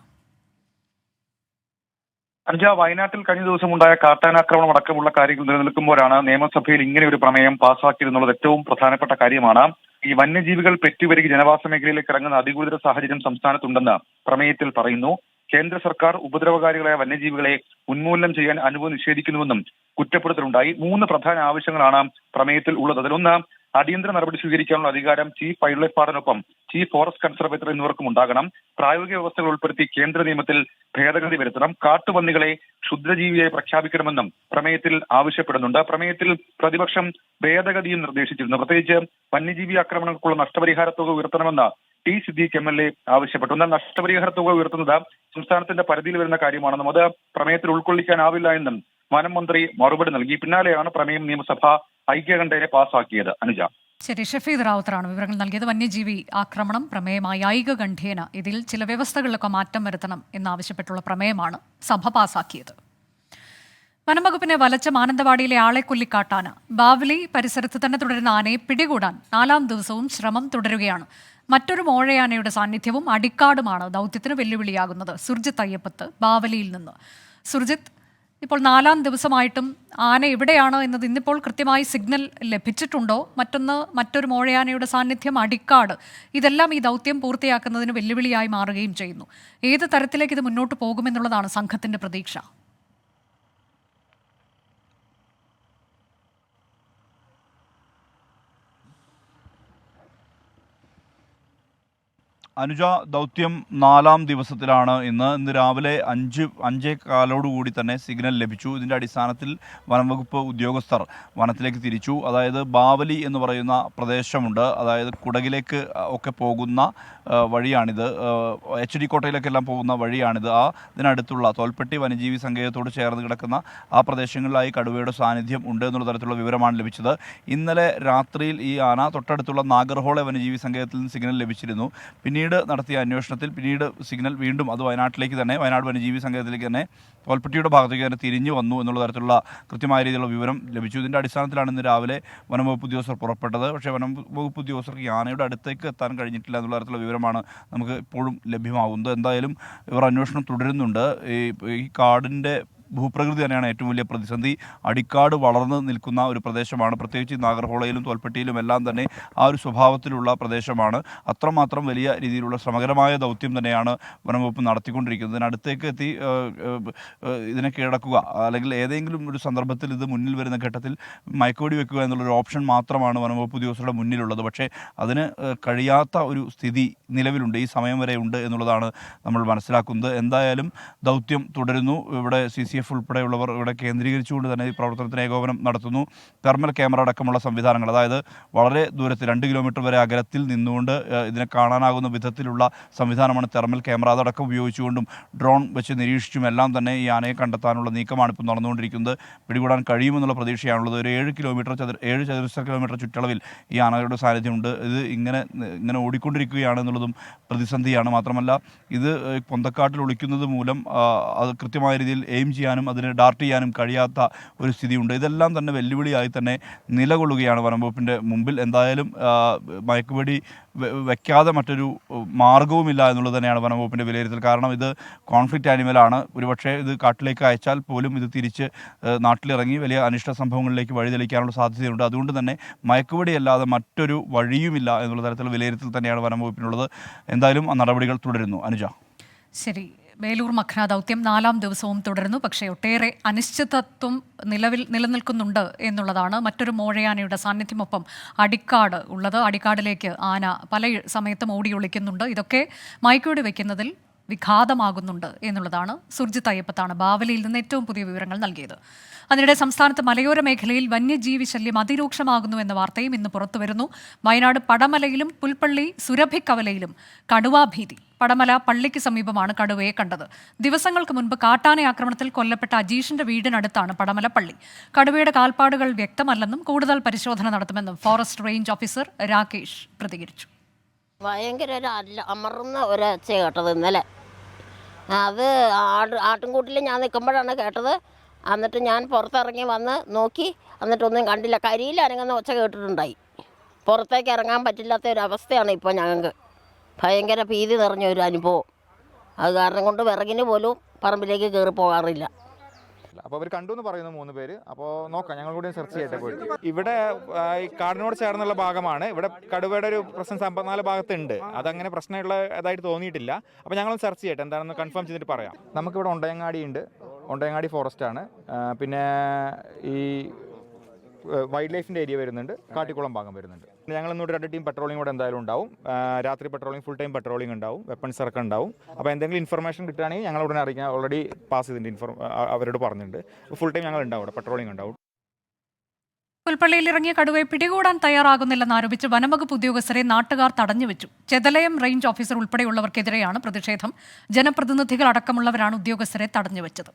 S8: അനുജ, വയനാട്ടിൽ കഴിഞ്ഞ ദിവസം ഉണ്ടായ കാട്ടാനാക്രമണം അടക്കമുള്ള കാര്യങ്ങൾ നിലനിൽക്കുമ്പോഴാണ് നിയമസഭയിൽ ഇങ്ങനെ ഒരു പ്രമേയം പാസ്സാക്കിയതെന്നുള്ളത് ഏറ്റവും പ്രധാനപ്പെട്ട കാര്യമാണ്. ഈ വന്യജീവികൾ പെറ്റുപെരുകി ജനവാസ മേഖലയിലേക്ക് ഇറങ്ങുന്ന അതിഗുരുതര സാഹചര്യം സംസ്ഥാനത്തുണ്ടെന്ന് പ്രമേയത്തിൽ പറയുന്നു. കേന്ദ്ര സർക്കാർ ഉപദ്രവകാരികളായ വന്യജീവികളെ ഉന്മൂലനം ചെയ്യാൻ അനുമതി നിഷേധിക്കുന്നുവെന്നും കുറ്റപ്പെടുത്തലുണ്ടായി. 3 പ്രധാന ആവശ്യങ്ങളാണ് പ്രമേയത്തിൽ ഉള്ളത്. അതിലൊന്ന്, അടിയന്തര നടപടി സ്വീകരിക്കാനുള്ള അധികാരം ചീഫ് വൈൽഡ് ലൈഫ് വാർഡനൊപ്പം ചീഫ് ഫോറസ്റ്റ് കൺസർവേറ്റർ എന്നിവർക്കും ഉണ്ടാകണം. പ്രായോഗിക വ്യവസ്ഥകൾ ഉൾപ്പെടുത്തി കേന്ദ്ര നിയമത്തിൽ ഭേദഗതി വരുത്തണം. കാട്ടുപന്നികളെ ക്ഷുദ്രജീവിയായി പ്രഖ്യാപിക്കണമെന്നും പ്രമേയത്തിൽ ആവശ്യപ്പെടുന്നുണ്ട്. പ്രമേയത്തിൽ പ്രതിപക്ഷം ഭേദഗതിയും നിർദ്ദേശിച്ചിരുന്നു. പ്രത്യേകിച്ച് വന്യജീവി ആക്രമണങ്ങൾക്കുള്ള നഷ്ടപരിഹാര തുക ഉയർത്തണമെന്ന് T. സിദ്ദീഖ് MLA ആവശ്യപ്പെട്ടു. എന്നാൽ നഷ്ടപരിഹാര തുക ഉയർത്തുന്നത് സംസ്ഥാനത്തിന്റെ പരിധിയിൽ വരുന്ന കാര്യമാണെന്നും അത് പ്രമേയത്തിൽ ഉൾക്കൊള്ളിക്കാനാവില്ല എന്നും വനം മന്ത്രി മറുപടി നൽകി. പിന്നാലെയാണ് പ്രമേയം നിയമസഭ ഐക്യകണ്ഠേന പാസാക്കിയത്. അനുജ.
S1: ശരി, ഷഫീദ് റാവുത്തറാണ് വിവരങ്ങൾ നൽകിയത്. വന്യജീവി ആക്രമണം പ്രമേയമായി ഐകകണ്ഠ്യേന ഇതിൽ ചില വ്യവസ്ഥകളിലൊക്കെ മാറ്റം വരുത്തണം എന്നാവശ്യപ്പെട്ടുള്ള പ്രമേയമാണ് സഭ പാസാക്കിയത്. വനംവകുപ്പിനെ വലച്ച മാനന്തവാടിയിലെ ആളെക്കൊല്ലിക്കാട്ടാന ബാവലി പരിസരത്ത് തന്നെ തുടരുന്ന ആനയെ പിടികൂടാൻ 4ാം ദിവസവും ശ്രമം തുടരുകയാണ്. മറ്റൊരു മോഴയാനയുടെ സാന്നിധ്യവും അടിക്കാടുമാണ് ദൗത്യത്തിന് വെല്ലുവിളിയാകുന്നത്. സുർജിത്ത് അയ്യപ്പത്ത് ബാവലിയിൽ നിന്ന്. സുർജിത്ത്, ഇപ്പോൾ 4ാം ദിവസമായിട്ടും ആന എവിടെയാണ് എന്നത് ഇന്നിപ്പോൾ കൃത്യമായി സിഗ്നൽ ലഭിച്ചിട്ടുണ്ടോ? മറ്റൊരു മോഴയാനയുടെ സാന്നിധ്യം, അടിക്കാട്, ഇതെല്ലാം ഈ ദൗത്യം പൂർത്തിയാക്കുന്നതിന് വെല്ലുവിളിയായി മാറുകയും ചെയ്യുന്നു. ഏത് തരത്തിലേക്ക് ഇത് മുന്നോട്ട് പോകുമെന്നുള്ളതാണ് സംഘത്തിന്റെ പ്രതീക്ഷ?
S9: അനുജ, ദൗത്യം 4ാം ദിവസത്തിലാണ്. ഇന്ന് രാവിലെ 5:15 തന്നെ സിഗ്നൽ ലഭിച്ചു. ഇതിൻ്റെ അടിസ്ഥാനത്തിൽ വനംവകുപ്പ് ഉദ്യോഗസ്ഥർ വനത്തിലേക്ക് തിരിച്ചു. അതായത് ബാവലി എന്ന് പറയുന്ന പ്രദേശമുണ്ട്, അതായത് കുടകിലേക്ക് ഒക്കെ പോകുന്ന വഴിയാണിത്, HD കോട്ടയിലേക്കെല്ലാം പോകുന്ന വഴിയാണിത്. ഇതിനടുത്തുള്ള തോൽപ്പെട്ടി വന്യജീവി സങ്കേതത്തോട് ചേർന്ന് കിടക്കുന്ന ആ പ്രദേശങ്ങളിലായി കടുവയുടെ സാന്നിധ്യം ഉണ്ട് എന്നുള്ള തരത്തിലുള്ള വിവരമാണ് ലഭിച്ചത്. ഇന്നലെ രാത്രിയിൽ ഈ ആന തൊട്ടടുത്തുള്ള നാഗർഹോളെ വന്യജീവി സങ്കേതത്തിൽ നിന്ന് സിഗ്നൽ ലഭിച്ചിരുന്നു. പിന്നീട് നടത്തിയ അന്വേഷണത്തിൽ സിഗ്നൽ വീണ്ടും അത് വയനാട്ടിലേക്ക് തന്നെ, വയനാട് വന്യജീവി സങ്കേതത്തിലേക്ക് തന്നെ, തോൽപ്പെട്ടിയുടെ ഭാഗത്തേക്ക് തന്നെ തിരിഞ്ഞു വന്നു എന്നുള്ള തരത്തിലുള്ള കൃത്യമായ രീതിയിലുള്ള വിവരം ലഭിച്ചു. ഇതിൻ്റെ അടിസ്ഥാനത്തിലാണ് ഇന്ന് രാവിലെ വനംവകുപ്പ് ഉദ്യോഗസ്ഥർ പുറപ്പെട്ടത്. പക്ഷേ വനംവകുപ്പ് ഉദ്യോഗസ്ഥർക്ക് ഈ ആനയുടെ അടുത്തേക്ക് എത്താൻ കഴിഞ്ഞിട്ടില്ല എന്നുള്ള തരത്തിലുള്ള വിവരമാണ് നമുക്ക് ഇപ്പോഴും ലഭ്യമാകുന്നത്. എന്തായാലും ഇവർ അന്വേഷണം തുടരുന്നുണ്ട്. ഈ കാടിൻ്റെ ഭൂപ്രകൃതി തന്നെയാണ് ഏറ്റവും വലിയ പ്രതിസന്ധി. അടിക്കാട് വളർന്ന് നിൽക്കുന്ന ഒരു പ്രദേശമാണ്. പ്രത്യേകിച്ച് നാഗർഹോളയിലും തോൽപ്പെട്ടിയിലും എല്ലാം തന്നെ ആ ഒരു സ്വഭാവത്തിലുള്ള പ്രദേശമാണ്. അത്രമാത്രം വലിയ രീതിയിലുള്ള ശ്രമകരമായ ദൗത്യം തന്നെയാണ് വനംവകുപ്പ് നടത്തിക്കൊണ്ടിരിക്കുന്നത്. ഇതിനടുത്തേക്ക് എത്തി ഇതിനെ കീഴടക്കുക, അല്ലെങ്കിൽ ഏതെങ്കിലും ഒരു സന്ദർഭത്തിൽ ഇത് മുന്നിൽ വരുന്ന ഘട്ടത്തിൽ മയക്കുവെടി വെക്കുക എന്നുള്ളൊരു ഓപ്ഷൻ മാത്രമാണ് വനംവകുപ്പ് ഉദ്യോഗസ്ഥരുടെ മുന്നിലുള്ളത്. പക്ഷേ അതിന് കഴിയാത്ത ഒരു സ്ഥിതി നിലവിലുണ്ട്, ഈ സമയം വരെ ഉണ്ട് എന്നുള്ളതാണ് നമ്മൾ മനസ്സിലാക്കുന്നത്. എന്തായാലും ദൗത്യം തുടരുന്നു. ഇവിടെ CCF ഉൾപ്പെടെയുള്ളവർ ഇവിടെ കേന്ദ്രീകരിച്ചുകൊണ്ട് തന്നെ ഈ പ്രവർത്തനത്തിന് ഏകോപനം നടത്തുന്നു. തെർമൽ ക്യാമറ അടക്കമുള്ള സംവിധാനങ്ങൾ, അതായത് വളരെ ദൂരത്തിൽ 2 കിലോമീറ്റർ വരെ അകലത്തിൽ നിന്നുകൊണ്ട് ഇതിനെ കാണാനാകുന്ന വിധത്തിലുള്ള സംവിധാനമാണ് തെർമൽ ക്യാമറ. അതടക്കം ഉപയോഗിച്ചുകൊണ്ടും ഡ്രോൺ വെച്ച് നിരീക്ഷിച്ചും എല്ലാം തന്നെ ഈ ആനയെ കണ്ടെത്താനുള്ള നീക്കമാണ് ഇപ്പോൾ നടന്നുകൊണ്ടിരിക്കുന്നത്. പിടികൂടാൻ കഴിയുമെന്നുള്ള പ്രതീക്ഷയാണുള്ളത്. ഒരു 7 ചതുരശ്ര കിലോമീറ്റർ ചുറ്റളവിൽ ഈ ആനകളുടെ സാന്നിധ്യമുണ്ട്. ഇത് ഇങ്ങനെ ഓടിക്കൊണ്ടിരിക്കുകയാണ് എന്നുള്ളതും പ്രതിസന്ധിയാണ്. മാത്രമല്ല ഇത് പൊന്തക്കാട്ടിൽ ഒളിക്കുന്നത് മൂലം അത് കൃത്യമായ രീതിയിൽ എയിം ചെയ്യാനും അതിനെ ഡാർട്ട് ചെയ്യാനും കഴിയാത്ത ഒരു സ്ഥിതിയുണ്ട്. ഇതെല്ലാം തന്നെ വെല്ലുവിളിയായി തന്നെ നിലകൊള്ളുകയാണ് വനംവകുപ്പിൻ്റെ മുമ്പിൽ. എന്തായാലും മയക്കുവെടി വെക്കാതെ മറ്റൊരു മാർഗവുമില്ല എന്നുള്ളത് തന്നെയാണ് വനംവകുപ്പിൻ്റെ വിലയിരുത്തൽ. കാരണം ഇത് കോൺഫ്ലിക്റ്റ് ആനിമലാണ്. ഒരുപക്ഷെ ഇത് കാട്ടിലേക്ക് അയച്ചാൽ പോലും ഇത് തിരിച്ച് നാട്ടിലിറങ്ങി വലിയ അനിഷ്ട സംഭവങ്ങളിലേക്ക് വഴിതെളിക്കാനുള്ള സാധ്യതയുണ്ട്. അതുകൊണ്ട് തന്നെ മയക്കുവെടി അല്ലാതെ മറ്റൊരു വഴിയുമില്ല എന്നുള്ള തരത്തിലുള്ള വിലയിരുത്തൽ തന്നെയാണ് വനംവകുപ്പിനുള്ളത്. എന്തായാലും ആ നടപടികൾ തുടരുന്നു. അനുജ.
S1: ശരി, വേലൂർ മഖ്ന ദൗത്യം 4-ാം ദിവസവും തുടരുന്നു. പക്ഷേ ഒട്ടേറെ അനിശ്ചിതത്വം നിലനിൽക്കുന്നുണ്ട് എന്നുള്ളതാണ്. മറ്റൊരു മോഴയാനയുടെ സാന്നിധ്യമൊപ്പം അടിക്കാട് ഉള്ളത്. അടിക്കാടിലേക്ക് ആന പല സമയത്തും ഓടിയൊളിക്കുന്നുണ്ട്. ഇതൊക്കെ മയക്കുവെടി വയ്ക്കുന്നതിൽ വിഘാതമാകുന്നുണ്ട് എന്നുള്ളതാണ്. സുർജിത്ത് അയ്യപ്പത്താണ് ബാവലിയിൽ നിന്ന് ഏറ്റവും പുതിയ വിവരങ്ങൾ നൽകിയത്. അതിനിടെ സംസ്ഥാനത്ത് മലയോര മേഖലയിൽ വന്യജീവി ശല്യം അതിരൂക്ഷമാകുന്നു എന്ന വാർത്തയും ഇന്ന് പുറത്തുവരുന്നു. വയനാട് പടമലയിലും പുൽപ്പള്ളി സുരഭിക്കവലയിലും കടുവാഭീതി. പടമല പള്ളിക്ക് സമീപമാണ് കടുവയെ കണ്ടത്. ദിവസങ്ങൾക്ക് മുൻപ് കാട്ടാന ആക്രമണത്തിൽ കൊല്ലപ്പെട്ട അജീഷിന്റെ വീടിനടുത്താണ് പടമല പള്ളി. കടുവയുടെ കാൽപ്പാടുകൾ വ്യക്തമല്ലെന്നും കൂടുതൽ പരിശോധന നടത്തുമെന്നും ഫോറസ്റ്റ് റേഞ്ച് ഓഫീസർ രാകേഷ് പ്രതികരിച്ചു.
S10: ഭയങ്കര അമർന്ന ഒരച്ച കേട്ടത് ഇന്നലെ. അത് ആട്ടിൻകൂട്ടിൽ ഞാൻ നിൽക്കുമ്പോഴാണ് കേട്ടത്. എന്നിട്ട് ഞാൻ പുറത്തിറങ്ങി വന്ന് നോക്കി, എന്നിട്ടൊന്നും കണ്ടില്ല. കരിയിൽ അനങ്ങുന്ന ഒച്ച കേട്ടിട്ടുണ്ടായി. പുറത്തേക്ക് ഇറങ്ങാൻ പറ്റില്ലാത്ത ഒരു അവസ്ഥയാണ് ഇപ്പോൾ ഞങ്ങൾക്ക്. ഭയങ്കര ഭീതി നിറഞ്ഞ ഒരു അനുഭവം. അത് കാരണം കൊണ്ട് വിറകിന് പോലും പറമ്പിലേക്ക് കയറി പോകാറില്ല.
S11: അപ്പോൾ അവർ കണ്ടു എന്ന് പറയുന്നു 3 പേര്. അപ്പോൾ നോക്കാം, ഞങ്ങൾ കൂടി സെർച്ച് ചെയ്തിട്ട് പോയിട്ട്. ഇവിടെ ഈ കാടിനോട് ചേർന്നുള്ള ഭാഗമാണ്. ഇവിടെ കടുവയുടെ ഒരു പ്രശ്നം 54 ഭാഗത്തുണ്ട്. അതങ്ങനെ പ്രശ്നമുള്ള ഇതായിട്ട് തോന്നിയിട്ടില്ല. അപ്പോൾ ഞങ്ങൾ സെർച്ച് ചെയ്യട്ടെ, എന്താണെന്ന് കൺഫേം ചെയ്തിട്ട് പറയാം. നമുക്കിവിടെ ഒണ്ടയങ്ങാടി ഉണ്ട്. ഒണ്ടയങ്ങാടി ഫോറസ്റ്റാണ്. പിന്നെ ഈ വൈൽഡ് ലൈഫിൻ്റെ ഏരിയ വരുന്നുണ്ട്. കാട്ടിക്കുളം ഭാഗം വരുന്നുണ്ട്. ഞങ്ങൾ ഇന്നോട്ട് 2 ടീം പെട്രോളിംഗ് കൂടെ എന്തായാലും ഉണ്ടാവും. രാത്രി പെട്രോളിംഗ്, ഫുൾ ടൈം പെട്രോളിംഗ് ഉണ്ടാവും. വെപ്പൺസ് ഇറക്കം ഉണ്ടാവും. അപ്പോൾ എന്തെങ്കിലും ഇൻഫർമേഷൻ കിട്ടുകയാണെങ്കിൽ ഞങ്ങൾ ഉടനെ അറിയിക്കാം. ഓൾറെഡി പാസ് ചെയ്തിട്ടുണ്ട്, അവരോട് പറഞ്ഞിട്ടുണ്ട്. ഫുൾ ടൈം ഞങ്ങൾ ഉണ്ടാവും, അവിടെ പെട്രോളിംഗ് ഉണ്ടാവും.
S1: പുൽപ്പള്ളിയിൽ ഇറങ്ങിയ കടുവയെ പിടികൂടാൻ തയ്യാറാകുന്നില്ലെന്നാരോപിച്ച് വനംവകുപ്പ് ഉദ്യോഗസ്ഥരെ നാട്ടുകാർ തടഞ്ഞുവെച്ചു. ചെതലയം റേഞ്ച് ഓഫീസർ ഉൾപ്പെടെയുള്ളവർക്കെതിരെയാണ് പ്രതിഷേധം. ജനപ്രതിനിധികൾ അടക്കമുള്ളവരാണ് ഉദ്യോഗസ്ഥരെ തടഞ്ഞുവെച്ചത്.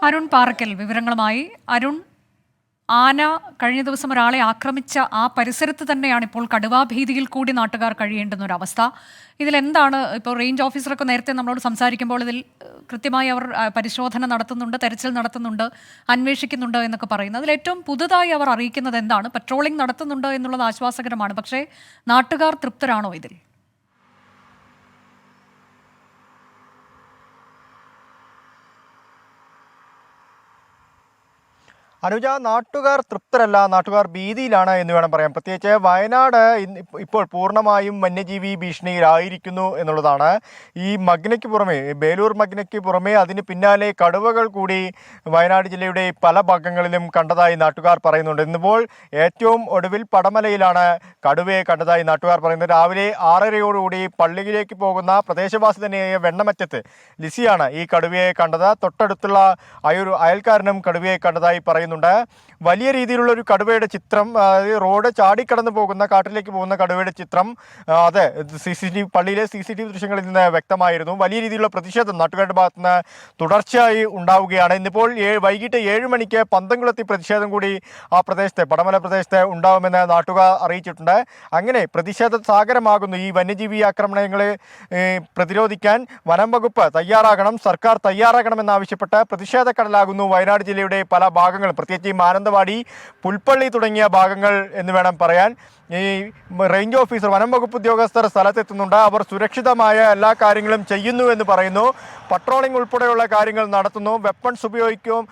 S1: അരുൺ പാറക്കൽ വിവരങ്ങളുമായി. അരുൺ, ആന കഴിഞ്ഞ ദിവസം ഒരാളെ ആക്രമിച്ച ആ പരിസരത്ത് തന്നെയാണ് ഇപ്പോൾ കടുവാഭീതിയിൽ കൂടി നാട്ടുകാർ കഴിയേണ്ടുന്ന ഒരു അവസ്ഥ. ഇതിലെന്താണ് ഇപ്പോൾ റേഞ്ച് ഓഫീസറൊക്കെ നേരത്തെ നമ്മളോട് സംസാരിക്കുമ്പോൾ ഇതിൽ കൃത്യമായി അവർ പരിശോധന നടത്തുന്നുണ്ട്, തെരച്ചിൽ നടത്തുന്നുണ്ട്, അന്വേഷിക്കുന്നുണ്ട് എന്നൊക്കെ പറയുന്നത്. അതിൽ ഏറ്റവും പുതുതായി അവർ അറിയിക്കുന്നത് എന്താണ്? പെട്രോളിംഗ് നടത്തുന്നുണ്ട് എന്നുള്ളത് ആശ്വാസകരമാണ്. പക്ഷേ നാട്ടുകാർ തൃപ്തരാണോ ഇതിൽ?
S12: അനുജ, നാട്ടുകാർ തൃപ്തരല്ല, നാട്ടുകാർ ഭീതിയിലാണ് എന്ന് വേണം പറയാം. പ്രത്യേകിച്ച് വയനാട് ഇപ്പോൾ പൂർണ്ണമായും വന്യജീവി ഭീഷണിയിലായിരിക്കുന്നു എന്നുള്ളതാണ്. ഈ മഗ്നയ്ക്ക് പുറമെ, ബേലൂർ മഗ്നയ്ക്ക് പുറമെ അതിന് പിന്നാലെ കടുവകൾ കൂടി വയനാട് ജില്ലയുടെ പല ഭാഗങ്ങളിലും കണ്ടതായി നാട്ടുകാർ പറയുന്നുണ്ട്. ഇന്നിപ്പോൾ ഏറ്റവും ഒടുവിൽ പടമലയിലാണ് കടുവയെ കണ്ടതായി നാട്ടുകാർ പറയുന്നത്. രാവിലെ 6:30യോടുകൂടി പള്ളിയിലേക്ക് പോകുന്ന പ്രദേശവാസി തന്നെയായ വെണ്ണമറ്റത്ത് ലിസിയാണ് ഈ കടുവയെ കണ്ടത്. തൊട്ടടുത്തുള്ള അയൽക്കാരനും കടുവയെ കണ്ടതായി പറയുന്നു. വലിയ രീതിയിലുള്ള ഒരു കടുവയുടെ ചിത്രം, റോഡ് ചാടിക്കടന്നു പോകുന്ന, കാട്ടിലേക്ക് പോകുന്ന കടുവയുടെ ചിത്രം, അത് പള്ളിയിലെ CCTV ദൃശ്യങ്ങളിൽ നിന്ന് വ്യക്തമായിരുന്നു. വലിയ രീതിയിലുള്ള പ്രതിഷേധം നാട്ടുകാരുടെ ഭാഗത്ത് നിന്ന് തുടർച്ചയായി ഉണ്ടാവുകയാണ്. ഇന്നിപ്പോൾ വൈകിട്ട് 7 മണിക്ക് പന്തംകുളത്തി പ്രതിഷേധം കൂടി ആ പ്രദേശത്ത്, പടമല പ്രദേശത്ത് ഉണ്ടാവുമെന്ന് നാട്ടുകാർ അറിയിച്ചിട്ടുണ്ട്. അങ്ങനെ പ്രതിഷേധ സാഗരമാകുന്നു. ഈ വന്യജീവി ആക്രമണങ്ങളെ പ്രതിരോധിക്കാൻ വനം വകുപ്പ് തയ്യാറാകണം, സർക്കാർ തയ്യാറാകണമെന്നാവശ്യപ്പെട്ട് പ്രതിഷേധക്കടലാകുന്നു വയനാട് ജില്ലയുടെ പല ഭാഗങ്ങളും. പ്രത്യേകിച്ച് ഈ മാനന്തവാടി, പുൽപ്പള്ളി തുടങ്ങിയ ഭാഗങ്ങൾ എന്ന് വേണം പറയാൻ. ഈ റേഞ്ച് ഓഫീസർ, വനം വകുപ്പ് ഉദ്യോഗസ്ഥർ സ്ഥലത്തെത്തുന്നുണ്ട്. അവർ സുരക്ഷിതമായ എല്ലാ കാര്യങ്ങളും ചെയ്യുന്നു എന്ന് പറയുന്നു. പട്രോളിംഗ് ഉൾപ്പെടെയുള്ള കാര്യങ്ങൾ നടത്തുന്നു. വെപ്പൺസ് ഉപയോഗിക്കും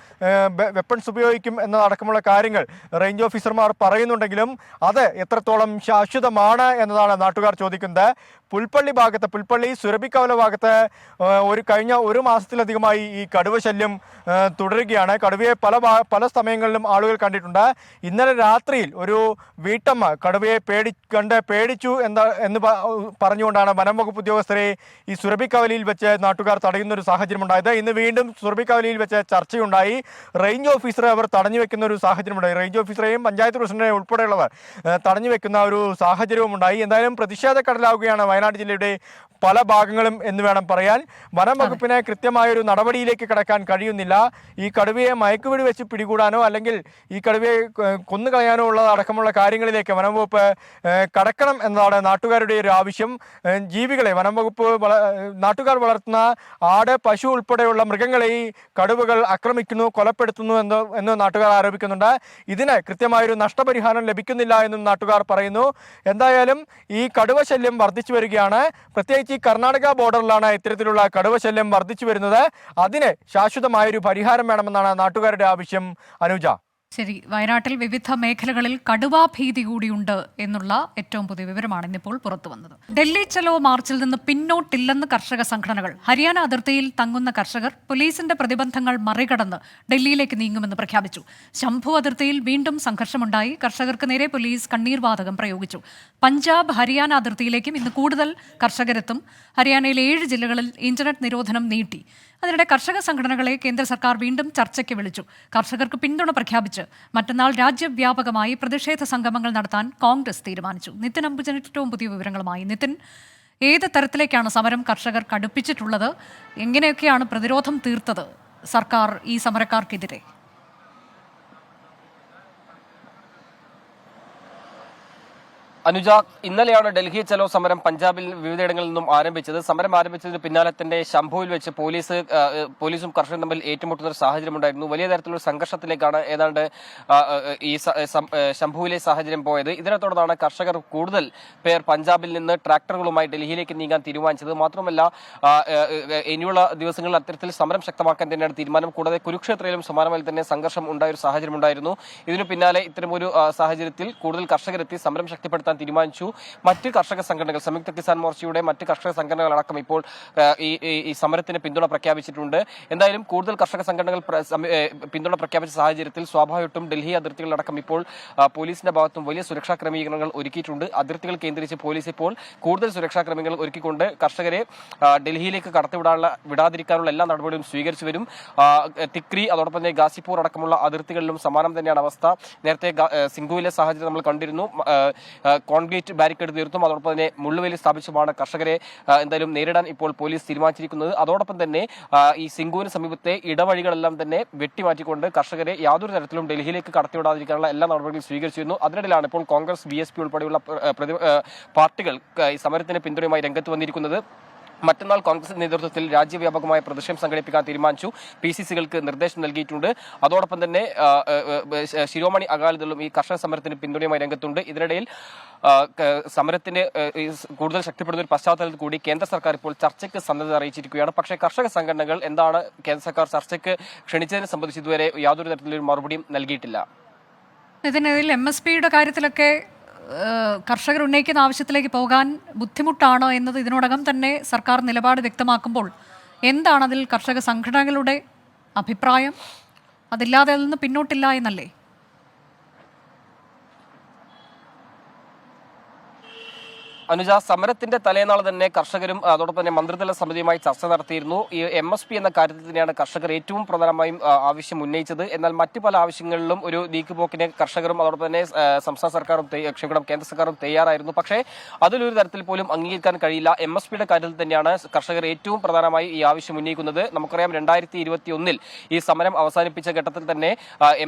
S12: എന്നതടക്കമുള്ള കാര്യങ്ങൾ റേഞ്ച് ഓഫീസർമാർ പറയുന്നുണ്ടെങ്കിലും അത് എത്രത്തോളം ശാശ്വതമാണ് എന്നതാണ് നാട്ടുകാർ ചോദിക്കുന്നത്. പുൽപ്പള്ളി സുരഭിക്കവല ഭാഗത്ത് കഴിഞ്ഞ 1 മാസത്തിലധികമായി ഈ കടുവ ശല്യം തുടരുകയാണ്. കടുവയെ പല സമയങ്ങളിലും ആളുകൾ കണ്ടിട്ടുണ്ട്. ഇന്നലെ രാത്രിയിൽ ഒരു വീട്ടമ്മ കടുവയെ പേടിച്ചു എന്ന് പറഞ്ഞുകൊണ്ടാണ് വനം വകുപ്പ് ഉദ്യോഗസ്ഥരെ ഈ സുരഭിക്കവലയിൽ വെച്ച് നാട്ടുകാർ തടയുന്ന ഒരു സാഹചര്യം ഉണ്ടായത്. ഇന്ന് വീണ്ടും സുരഭിക്കവലയിൽ വെച്ച് ചർച്ചയുണ്ടായി. റേഞ്ച് ഓഫീസറെ അവർ തടഞ്ഞു വെക്കുന്ന ഒരു സാഹചര്യമുണ്ടായി. റേഞ്ച് ഓഫീസറെയും പഞ്ചായത്ത് പ്രസിഡന്റിനെയും ഉൾപ്പെടെയുള്ളവർ തടഞ്ഞു വെക്കുന്ന ഒരു സാഹചര്യവും ഉണ്ടായി. എന്തായാലും പ്രതിഷേധക്കടലാവുകയാണ് വയനാട് ജില്ലയുടെ പല ഭാഗങ്ങളും എന്ന് വേണം പറയാൻ. വനം വകുപ്പിന് കൃത്യമായൊരു നടപടിയിലേക്ക് കടക്കാൻ കഴിയുന്നില്ല. ഈ കടുവയെ മയക്കുവെടി വെച്ച് പിടികൂടാനോ അല്ലെങ്കിൽ ഈ കടുവയെ കൊന്നുകളയാനോ ഉള്ള അടക്കമുള്ള കാര്യങ്ങളിലേക്ക് വനം വകുപ്പ് കടക്കണം എന്നതാണ് നാട്ടുകാരുടെ ഒരു ആവശ്യം. ജീവികളെ വനം വകുപ്പ് നാട്ടുകാർ വളർത്തുന്ന ആട്, പശു ഉൾപ്പെടെയുള്ള മൃഗങ്ങളെ ഈ കടുവകൾ ആക്രമിക്കുന്നു, കൊലപ്പെടുത്തുന്നു എന്ന് നാട്ടുകാർ ആരോപിക്കുന്നുണ്ട്. ഇതിന് കൃത്യമായൊരു നഷ്ടപരിഹാരം ലഭിക്കുന്നില്ല എന്നും നാട്ടുകാർ പറയുന്നു. എന്തായാലും ഈ കടുവ ശല്യം വർദ്ധിച്ചു വരികയാണ്. പ്രത്യേകിച്ച് ഈ കർണാടക ബോർഡറിലാണ് ഇത്തരത്തിലുള്ള കടുവ ശല്യം വർദ്ധിച്ചു വരുന്നത്. അതിന് ശാശ്വതമായൊരു പരിഹാരം വേണമെന്നാണ് നാട്ടുകാരുടെ ആവശ്യം. അനുജ.
S1: ശരി, വയനാട്ടിൽ വിവിധ മേഖലകളിൽ കടുവാ ഭീതി കൂടിയുണ്ട് എന്നുള്ള ഏറ്റവും പുതിയ വിവരമാണ് ഇന്നിപ്പോൾ പുറത്തു വന്നത്. ഡൽഹി ചലോ മാർച്ചിൽ നിന്ന് പിന്നോട്ടില്ലെന്ന് കർഷക സംഘടനകൾ. ഹരിയാന അതിർത്തിയിൽ തങ്ങുന്ന കർഷകർ പോലീസിന്റെ പ്രതിബന്ധങ്ങൾ മറികടന്ന് ഡൽഹിയിലേക്ക് നീങ്ങുമെന്ന് പ്രഖ്യാപിച്ചു. ശംഭു അതിർത്തിയിൽ വീണ്ടും സംഘർഷമുണ്ടായി. കർഷകർക്ക് നേരെ പോലീസ് കണ്ണീർ വാതകം പ്രയോഗിച്ചു. പഞ്ചാബ് ഹരിയാന അതിർത്തിയിലേക്കും ഇന്ന് കൂടുതൽ കർഷകരെത്തും. ഹരിയാനയിലെ 7 ജില്ലകളിൽ ഇന്റർനെറ്റ് നിരോധനം നീട്ടി. അതിനിടെ കർഷക സംഘടനകളെ കേന്ദ്ര സർക്കാർ വീണ്ടും ചർച്ചയ്ക്ക് വിളിച്ചു. കർഷകർക്ക് പിന്തുണ പ്രഖ്യാപിച്ച് മറ്റന്നാൾ രാജ്യവ്യാപകമായി പ്രതിഷേധ സംഗമങ്ങൾ നടത്താൻ കോൺഗ്രസ് തീരുമാനിച്ചു. നിതിൻ അംബുജൻ ഏറ്റവും പുതിയ വിവരങ്ങളുമായി. നിതിൻ, ഏത് തരത്തിലേക്കാണ് സമരം കർഷകർ കടുപ്പിച്ചിട്ടുള്ളത്? എങ്ങനെയൊക്കെയാണ് പ്രതിരോധം തീർത്തത് സർക്കാർ ഈ സമരക്കാർക്കെതിരെ?
S3: അനുജ, ഇന്നലെയാണ് ഡൽഹി ചലോ സമരം പഞ്ചാബിൽ വിവിധയിടങ്ങളിൽ നിന്നും ആരംഭിച്ചത്. സമരം ആരംഭിച്ചതിന് പിന്നാലെ തന്നെ ശംഭുവിൽ വെച്ച് പോലീസും കർഷകരും തമ്മിൽ ഏറ്റുമുട്ടുന്ന ഒരു സാഹചര്യമുണ്ടായിരുന്നു. വലിയ തരത്തിലുള്ള സംഘർഷത്തിലേക്കാണ് ഏതാണ്ട് ഈ ശംഭുവിലെ സാഹചര്യം പോയത്. ഇതിനെ തുടർന്നാണ് കർഷകർ കൂടുതൽ പേർ പഞ്ചാബിൽ നിന്ന് ട്രാക്ടറുകളുമായി ഡൽഹിയിലേക്ക് നീങ്ങാൻ തീരുമാനിച്ചത്. മാത്രമല്ല, ഇനിയുള്ള ദിവസങ്ങളിൽ അത്തരത്തിൽ സമരം ശക്തമാക്കാൻ തന്നെയാണ് തീരുമാനം. കൂടാതെ കുരുക്ഷേത്രയിലും സമാനമായി തന്നെ സംഘർഷം ഉണ്ടായ ഒരു സാഹചര്യമുണ്ടായിരുന്നു. ഇതിനു പിന്നാലെ ഇത്തരമൊരു സാഹചര്യത്തിൽ കൂടുതൽ കർഷകരെത്തി സമരം ശക്തിപ്പെടുത്താൻ തീരുമാനിച്ചു. മറ്റ് കർഷക സംഘടനകൾ, സംയുക്ത കിസാൻ മോർച്ചയുടെ മറ്റ് കർഷക സംഘടനകളടക്കം ഇപ്പോൾ ഈ സമരത്തിന് പിന്തുണ പ്രഖ്യാപിച്ചിട്ടുണ്ട്. എന്തായാലും കൂടുതൽ കർഷക സംഘടനകൾ പിന്തുണ പ്രഖ്യാപിച്ച സാഹചര്യത്തിൽ സ്വാഭാവികമായിട്ടും ഡൽഹി അതിർത്തികളടക്കം ഇപ്പോൾ പോലീസിന്റെ ഭാഗത്തും വലിയ സുരക്ഷാ ക്രമീകരണങ്ങൾ ഒരുക്കിയിട്ടുണ്ട്. അതിർത്തികൾ കേന്ദ്രീകരിച്ച് പോലീസ് ഇപ്പോൾ കൂടുതൽ സുരക്ഷാ ക്രമീകരണങ്ങൾ ഒരുക്കിക്കൊണ്ട് കർഷകരെ ഡൽഹിയിലേക്ക് വിടാതിരിക്കാനുള്ള എല്ലാ നടപടികളും സ്വീകരിച്ചു വരും. തിക്രി, അതോടൊപ്പം തന്നെ ഗാസിപൂർ അടക്കമുള്ള അതിർത്തികളിലും സമാനം തന്നെയാണ് അവസ്ഥ. നേരത്തെ സിംഗുവിലെ സാഹചര്യം നമ്മൾ കണ്ടിരുന്നു. കോൺക്രീറ്റ് ബാരിക്കേഡ് തീർത്തും അതോടൊപ്പം തന്നെ മുള്ളുവേലി സ്ഥാപിച്ചുമാണ് കർഷകരെ എന്തായാലും നേരിടാൻ ഇപ്പോൾ പോലീസ് തീരുമാനിച്ചിരിക്കുന്നത്. അതോടൊപ്പം തന്നെ ഈ സിംഗുവിന് സമീപത്തെ ഇടവഴികളെല്ലാം തന്നെ വെട്ടിമാറ്റിക്കൊണ്ട് കർഷകരെ യാതൊരു തരത്തിലും ഡൽഹിയിലേക്ക് കടത്തിവിടാതിരിക്കാനുള്ള എല്ലാ നടപടികളും സ്വീകരിച്ചിരുന്നു. അതിനിടയിലാണ് ഇപ്പോൾ കോൺഗ്രസ്, BSP ഉൾപ്പെടെയുള്ള പാർട്ടികൾ ഈ സമരത്തിന് പിന്തുണയുമായി രംഗത്ത് വന്നിരിക്കുന്നത്. മറ്റന്നാൾ കോൺഗ്രസ് നേതൃത്വത്തിൽ രാജ്യവ്യാപകമായ പ്രതിഷേധം സംഘടിപ്പിക്കാൻ തീരുമാനിച്ചു. PCCകൾക്ക് നിർദ്ദേശം നൽകിയിട്ടുണ്ട്. അതോടൊപ്പം തന്നെ ശിരോമണി അകാലിദളും ഈ കർഷക സമരത്തിന് പിന്തുണയുമായി രംഗത്തുണ്ട്. ഇതിനിടയിൽ സമരത്തിന് കൂടുതൽ ശക്തിപ്പെടുന്ന ഒരു പശ്ചാത്തലത്തിൽ കൂടി കേന്ദ്ര സർക്കാർ ഇപ്പോൾ ചർച്ചയ്ക്ക് സന്നദ്ധത അറിയിച്ചിരിക്കുകയാണ്. പക്ഷേ കർഷക സംഘടനകൾ എന്താണ് കേന്ദ്ര സർക്കാർ ചർച്ചയ്ക്ക് ക്ഷണിച്ചതിനെ സംബന്ധിച്ച് ഇതുവരെ യാതൊരു തരത്തിലൊരു മറുപടിയും നൽകിയിട്ടില്ല.
S1: ഇതിനിടയിൽ MSPയുടെ കാര്യത്തിലൊക്കെ കർഷകർ ഉന്നയിക്കുന്ന ആവശ്യത്തിലേക്ക് പോകാൻ ബുദ്ധിമുട്ടാണ് എന്നത് ഇതിനോടകം തന്നെ സർക്കാർ നിലപാട് വ്യക്തമാക്കുമ്പോൾ എന്താണ് അതിൽ കർഷക സംഘടനകളുടെ അഭിപ്രായം? അതില്ലാതെ അതിൽ നിന്ന് പിന്നോട്ടില്ല എന്നല്ലേ?
S3: അനുജ, സമരത്തിന്റെ തലേനാൾ തന്നെ കർഷകരും അതോടൊപ്പം തന്നെ മന്ത്രിതല സമിതിയുമായി ചർച്ച നടത്തിയിരുന്നു. ഈ MSP എന്ന കാര്യത്തിൽ തന്നെയാണ് കർഷകർ ഏറ്റവും പ്രധാനമായും ആവശ്യം ഉന്നയിച്ചത്. എന്നാൽ മറ്റു പല ആവശ്യങ്ങളിലും ഒരു നീക്കുപോക്കിനെ കർഷകരും അതോടൊപ്പം തന്നെ സംസ്ഥാന സർക്കാരും കേന്ദ്ര സർക്കാരും തയ്യാറായിരുന്നു. പക്ഷേ അതിലൊരു തരത്തിൽ പോലും അംഗീകരിക്കാൻ കഴിയില്ല. MSPയുടെ കാര്യത്തിൽ തന്നെയാണ് കർഷകർ ഏറ്റവും പ്രധാനമായി ഈ ആവശ്യം ഉന്നയിക്കുന്നത്. നമുക്കറിയാം 2021 ഈ സമരം അവസാനിപ്പിച്ച ഘട്ടത്തിൽ തന്നെ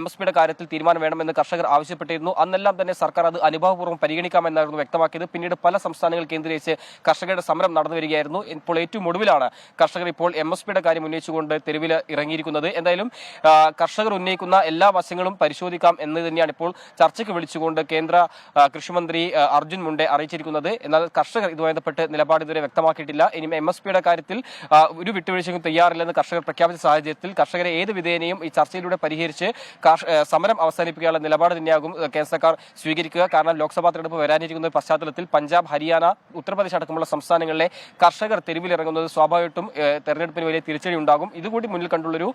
S3: MSPയുടെ കാര്യത്തിൽ തീരുമാനം വേണമെന്ന് കർഷകർ ആവശ്യപ്പെട്ടിരുന്നു. അന്നെല്ലാം തന്നെ സർക്കാർ അത് അനുഭാവപൂർവ്വം പരിഗണിക്കാമെന്നായിരുന്നു വ്യക്തമാക്കിയത്. പിന്നീട് പല സംസ്ഥാനങ്ങൾ കേന്ദ്രീകരിച്ച് കർഷകരുടെ സമരം നടന്നു വരികയായിരുന്നു. ഇപ്പോൾ ഏറ്റവും ഒടുവിലാണ് കർഷകർ ഇപ്പോൾ MSPയുടെ കാര്യം ഉന്നയിച്ചുകൊണ്ട് തെരുവിൽ ഇറങ്ങിയിരിക്കുന്നത്. എന്തായാലും കർഷകർ ഉന്നയിക്കുന്ന എല്ലാ വശങ്ങളും പരിശോധിക്കാം എന്ന് തന്നെയാണ് ഇപ്പോൾ ചർച്ചയ്ക്ക് വിളിച്ചുകൊണ്ട് കേന്ദ്ര കൃഷിമന്ത്രി അർജുൻ മുണ്ടെ അറിയിച്ചിരിക്കുന്നത്. എന്നാൽ കർഷകർ ഇതുമായി ബന്ധപ്പെട്ട് നിലപാട് ഇതുവരെ വ്യക്തമാക്കിയിട്ടില്ല. ഇനി MSPയുടെ കാര്യത്തിൽ ഒരു വിട്ടുവീഴ്ചയ്ക്കും തയ്യാറില്ലെന്ന് കർഷകർ പ്രഖ്യാപിച്ച സാഹചര്യത്തിൽ കർഷകരെ ഏത് വിധേനയും ഈ ചർച്ചയിലൂടെ പരിഹരിച്ച് സമരം അവസാനിപ്പിക്കാനുള്ള നിലപാട് തന്നെയാകും കേന്ദ്ര സർക്കാർ സ്വീകരിക്കുക. കാരണം ലോക്സഭാ തെരഞ്ഞെടുപ്പ് വരാനിരിക്കുന്ന പശ്ചാത്തലത്തിൽ പഞ്ചാബ്, ഹരിയാന, ഉത്തർപ്രദേശ് അടക്കമുള്ള സംസ്ഥാനങ്ങളിലെ കർഷകർ തെരുവിലിറങ്ങുന്നത് സ്വാഭാവികമായിട്ടും തെരഞ്ഞെടുപ്പിന് വലിയ തിരിച്ചടി ഉണ്ടാകും. ഇതുകൂടി മുന്നിൽ കണ്ടുള്ളൊരു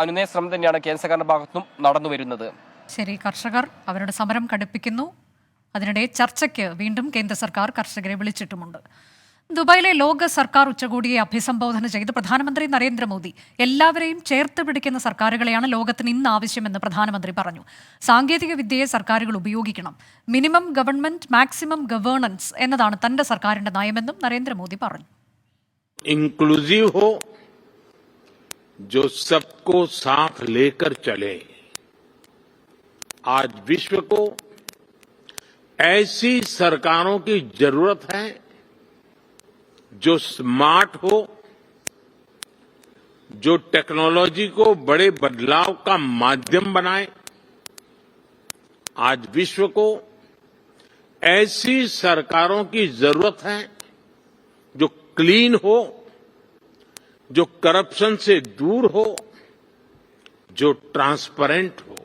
S3: അനുനയ ശ്രമം തന്നെയാണ് കേന്ദ്ര സർക്കാരിന്റെ ഭാഗത്തും നടന്നു വരുന്നത്.
S1: ശരി, കർഷകർ അവരുടെ സമരം കടുപ്പിക്കുന്നു. അതിനിടെ ചർച്ചയ്ക്ക് വീണ്ടും കേന്ദ്ര സർക്കാർ കർഷകരെ വിളിച്ചിട്ടുമുണ്ട്. ദുബായിലെ ലോക സർക്കാർ ഉച്ചകോടിയെ അഭിസംബോധന ചെയ്ത് പ്രധാനമന്ത്രി നരേന്ദ്രമോദി എല്ലാവരെയും ചേർത്ത് പിടിക്കുന്ന സർക്കാരുകളെയാണ് ലോകത്തിന് ഇന്ന് ആവശ്യമെന്ന് പ്രധാനമന്ത്രി പറഞ്ഞു. സാങ്കേതിക വിദ്യയെ സർക്കാരുകൾ ഉപയോഗിക്കണം. മിനിമം ഗവൺമെന്റ് മാക്സിമം ഗവേണൻസ് എന്നതാണ് തന്റെ സർക്കാരിന്റെ നയമെന്നും നരേന്ദ്രമോദി പറഞ്ഞു.
S13: इंक्लूसिव हो, जो सबको साथ लेकर चले. आज विश्व को ऐसी सरकारों की जरूरत है जो स्मार्ट हो, जो टेक्नोलॉजी को बड़े बदलाव का माध्यम बनाए. आज विश्व को ऐसी सरकारों की जरूरत है जो क्लीन हो, जो करप्शन से दूर हो, जो ट्रांसपेरेंट हो.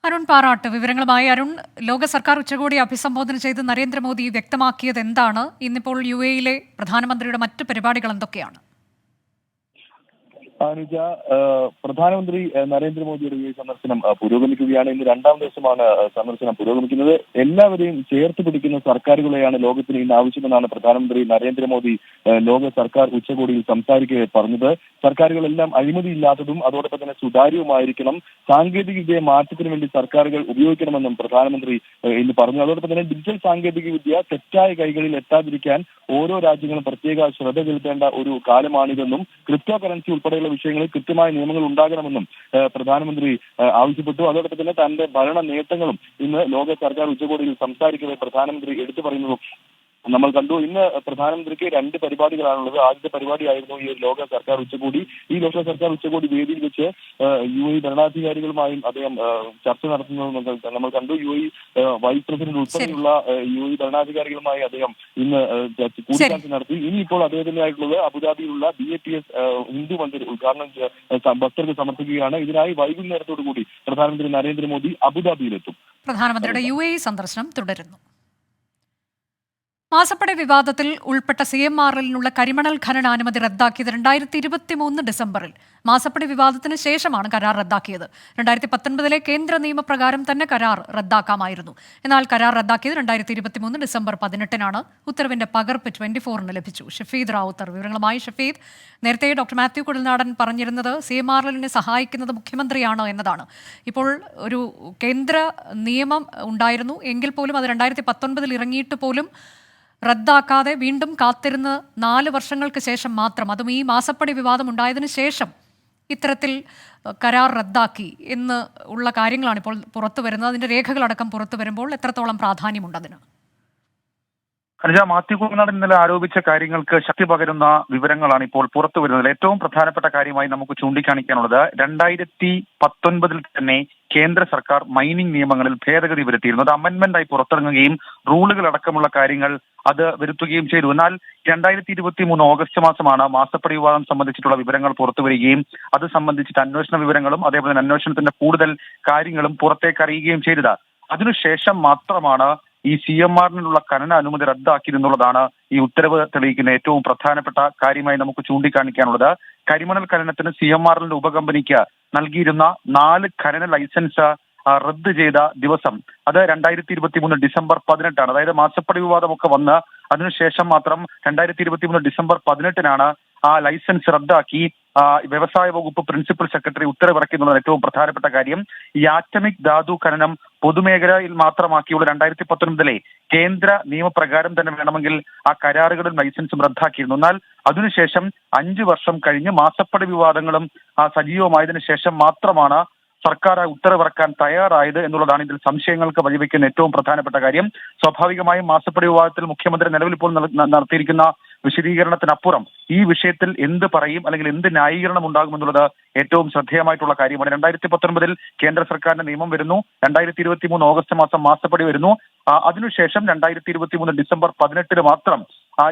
S1: അരുൺ പാറാട്ട് വിവരങ്ങളുമായി. അരുൺ, ലോക സർക്കാർ ഉച്ചകോടി അഭിസംബോധന ചെയ്ത് നരേന്ദ്രമോദി വ്യക്തമാക്കിയത് എന്താണ്? ഇന്നിപ്പോൾ UAE-യിലെ പ്രധാനമന്ത്രിയുടെ മറ്റ് പരിപാടികൾ എന്തൊക്കെയാണ്?
S8: അനുജ, പ്രധാനമന്ത്രി നരേന്ദ്രമോദിയുടെ ഈ സന്ദർശനം പുരോഗമിക്കുകയാണ്. ഇന്ന് രണ്ടാം ദിവസമാണ് സന്ദർശനം പുരോഗമിക്കുന്നത്. എല്ലാവരെയും ചേർത്ത് പിടിക്കുന്ന സർക്കാരുകളെയാണ് ലോകത്തിന് ഇന്ന് ആവശ്യമെന്നാണ് പ്രധാനമന്ത്രി നരേന്ദ്രമോദി ലോക സർക്കാർ ഉച്ചകോടിയിൽ സംസാരിക്കവെ പറഞ്ഞത്. സർക്കാരുകളെല്ലാം അഴിമതിയില്ലാത്തതും അതോടൊപ്പം തന്നെ സുതാര്യവുമായിരിക്കണം. സാങ്കേതിക വിദ്യ മാറ്റത്തിന് വേണ്ടി സർക്കാരുകൾ ഉപയോഗിക്കണമെന്നും പ്രധാനമന്ത്രി ഇന്ന് പറഞ്ഞു. അതോടൊപ്പം തന്നെ ഡിജിറ്റൽ സാങ്കേതിക വിദ്യ തെറ്റായ കൈകളിൽ എത്താതിരിക്കാൻ ഓരോ രാജ്യങ്ങളും പ്രത്യേക ശ്രദ്ധ ചെലുത്തേണ്ട ഒരു കാലമാണിതെന്നും ക്രിപ്റ്റോ കറൻസി ഉൾപ്പെടെയുള്ള വിഷയങ്ങളിൽ കൃത്യമായ നിയമങ്ങൾ ഉണ്ടാകണമെന്നും പ്രധാനമന്ത്രി ആവശ്യപ്പെട്ടു. അതോടൊപ്പം തന്നെ തന്റെ ഭരണ നേട്ടങ്ങളും ഇന്ന് ലോക സർക്കാർ ഉച്ചകോടിയിൽ സംസാരിക്കവെ പ്രധാനമന്ത്രി എടുത്തു പറയുന്നു നമ്മൾ കണ്ടു. ഇന്ന് പ്രധാനമന്ത്രിക്ക് രണ്ട് പരിപാടികളാണുള്ളത്. ആദ്യത്തെ പരിപാടിയായിരുന്നു ഈ ലോക സർക്കാർ ഉച്ചകോടി. ഈ ലോക സർക്കാർ ഉച്ചകോടി വേദിയിൽ വെച്ച് UAE ഭരണാധികാരികളുമായും അദ്ദേഹം ചർച്ച നടത്തുന്നത് നമ്മൾ കണ്ടു. UAE വൈസ് പ്രസിഡന്റ് ഉൾപ്പെടെയുള്ള UAE ഭരണാധികാരികളുമായി അദ്ദേഹം ഇന്ന് കൂടിക്കാഴ്ച നടത്തി. ഇനിയിപ്പോൾ അദ്ദേഹത്തിന്റെ ആയിട്ടുള്ളത് അബുദാബിയിലുള്ള BATS ഹിന്ദു മന്ദിർ ഉദ്ഘാടനം ഭക്തർക്ക് സമർപ്പിക്കുകയാണ്. ഇതിനായി വൈകുന്നേരത്തോടു കൂടി പ്രധാനമന്ത്രി നരേന്ദ്രമോദി അബുദാബിയിലെത്തും.
S1: പ്രധാനമന്ത്രിയുടെ UAE സന്ദർശനം തുടരുന്നു. മാസപ്പടി വിവാദത്തിൽ ഉൾപ്പെട്ട CMRL-നുള്ള കരിമണൽ ഖനനാനുമതി റദ്ദാക്കിയത് 2023 ഡിസംബറിൽ. മാസപ്പടി വിവാദത്തിന് ശേഷമാണ് കരാർ റദ്ദാക്കിയത്. 2019 കേന്ദ്ര നിയമപ്രകാരം തന്നെ കരാർ റദ്ദാക്കാമായിരുന്നു. എന്നാൽ കരാർ റദ്ദാക്കിയത് 2023 ഡിസംബർ 18-നാണ്. ഉത്തരവിന്റെ പകർപ്പ് 24-ന് ലഭിച്ചു. ഷഫീദ് റാവുത്തർ വിവരങ്ങളുമായി. ഷഫീദ്, നേരത്തെ ഡോക്ടർ മാത്യു കുഴൽനാടൻ പറഞ്ഞിരുന്നത് CMRL-നെ സഹായിക്കുന്നത് മുഖ്യമന്ത്രിയാണ് എന്നതാണ്. ഇപ്പോൾ ഒരു കേന്ദ്ര നിയമം ഉണ്ടായിരുന്നു എങ്കിൽ പോലും അത് 2019 ഇറങ്ങിയിട്ട് പോലും റദ്ദാക്കാതെ വീണ്ടും കാത്തിരുന്ന് 4 വർഷങ്ങൾക്ക് ശേഷം മാത്രം, അതും ഈ മാസപ്പടി വിവാദം ഉണ്ടായതിനു ശേഷം ഇത്തരത്തിൽ കരാർ റദ്ദാക്കി എന്ന് ഉള്ള കാര്യങ്ങളാണ് ഇപ്പോൾ പുറത്തു വരുന്നത്. അതിന്റെ രേഖകളടക്കം പുറത്തു വരുമ്പോൾ എത്രത്തോളം പ്രാധാന്യമുണ്ടതിന്?
S8: അനുജ, മാത്യു കുഴൽനാടൻ ഇന്നലെ ആരോപിച്ച കാര്യങ്ങൾക്ക് ശക്തി പകരുന്ന വിവരങ്ങളാണ് ഇപ്പോൾ പുറത്തു വരുന്നത്. ഏറ്റവും പ്രധാനപ്പെട്ട കാര്യമായി നമുക്ക് ചൂണ്ടിക്കാണിക്കാനുള്ളത് 2019 തന്നെ കേന്ദ്ര സർക്കാർ മൈനിങ് നിയമങ്ങളിൽ ഭേദഗതി വരുത്തിയിരുന്നു. അത് അമെന്റ്മെന്റായി പുറത്തിറങ്ങുകയും റൂളുകൾ അടക്കമുള്ള കാര്യങ്ങൾ അത് വരുത്തുകയും ചെയ്തു. എന്നാൽ 2023 ഓഗസ്റ്റ് മാസമാണ് മാസപ്പടി വിവാദം സംബന്ധിച്ചിട്ടുള്ള വിവരങ്ങൾ പുറത്തു വരികയും അത് സംബന്ധിച്ചിട്ട് അന്വേഷണ വിവരങ്ങളും അതേപോലെ തന്നെ അന്വേഷണത്തിന്റെ കൂടുതൽ കാര്യങ്ങളും പുറത്തേക്ക് അറിയുകയും ചെയ്തത്. അതിനുശേഷം മാത്രമാണ് ഈ CMR-നുള്ള ഖനന അനുമതി റദ്ദാക്കിയെന്നുള്ളതാണ് ഈ ഉത്തരവ് തെളിയിക്കുന്ന ഏറ്റവും പ്രധാനപ്പെട്ട കാര്യമായി നമുക്ക് ചൂണ്ടിക്കാണിക്കാനുള്ളത്. കരിമണൽ ഖനനത്തിന് CMR-ന്റെ ഉപകമ്പനിക്ക് നൽകിയിരുന്ന 4 ഖനന ലൈസൻസ് റദ്ദ് ചെയ്ത ദിവസം അത് 2023 ഡിസംബർ 18-ആണ്. അതായത് മാസപ്പടി വിവാദമൊക്കെ വന്ന് അതിനുശേഷം മാത്രം 2023 ഡിസംബർ 18-നാണ് ആ ലൈസൻസ് റദ്ദാക്കി വ്യവസായ വകുപ്പ് പ്രിൻസിപ്പൽ സെക്രട്ടറി ഉത്തരവിറക്കിയെന്നുള്ളത് ഏറ്റവും പ്രധാനപ്പെട്ട കാര്യം. ഈ ആറ്റമിക് ധാതു ഖനനം പൊതുമേഖലയിൽ മാത്രമാക്കിയുള്ള 2019 കേന്ദ്ര നിയമപ്രകാരം തന്നെ വേണമെങ്കിൽ ആ കരാറുകളും ലൈസൻസും റദ്ദാക്കിയിരുന്നു. എന്നാൽ അതിനുശേഷം 5 വർഷം കഴിഞ്ഞ് മാസപ്പടി വിവാദങ്ങളും സജീവമായതിനു ശേഷം മാത്രമാണ് സർക്കാർ ഉത്തരവിറക്കാൻ തയ്യാറായത് എന്നുള്ളതാണ് ഇതിൽ സംശയങ്ങൾക്ക് വഴിവെക്കുന്ന ഏറ്റവും പ്രധാനപ്പെട്ട കാര്യം. സ്വാഭാവികമായും മാസപ്പടി വിവാദത്തിൽ മുഖ്യമന്ത്രി നിലവിൽ ഇപ്പോൾ നടത്തിയിരിക്കുന്ന വിശദീകരണത്തിനപ്പുറം ഈ വിഷയത്തിൽ എന്ത് പറയും അല്ലെങ്കിൽ എന്ത് ന്യായീകരണം ഉണ്ടാകുമെന്നുള്ളത് ഏറ്റവും ശ്രദ്ധേയമായിട്ടുള്ള കാര്യമാണ്. 2019 കേന്ദ്ര സർക്കാരിന്റെ നിയമം വരുന്നു, 2023 ഓഗസ്റ്റ് മാസം മാസപ്പടി വരുന്നു. അതിനുശേഷം 2023 ഡിസംബർ 18 മാത്രം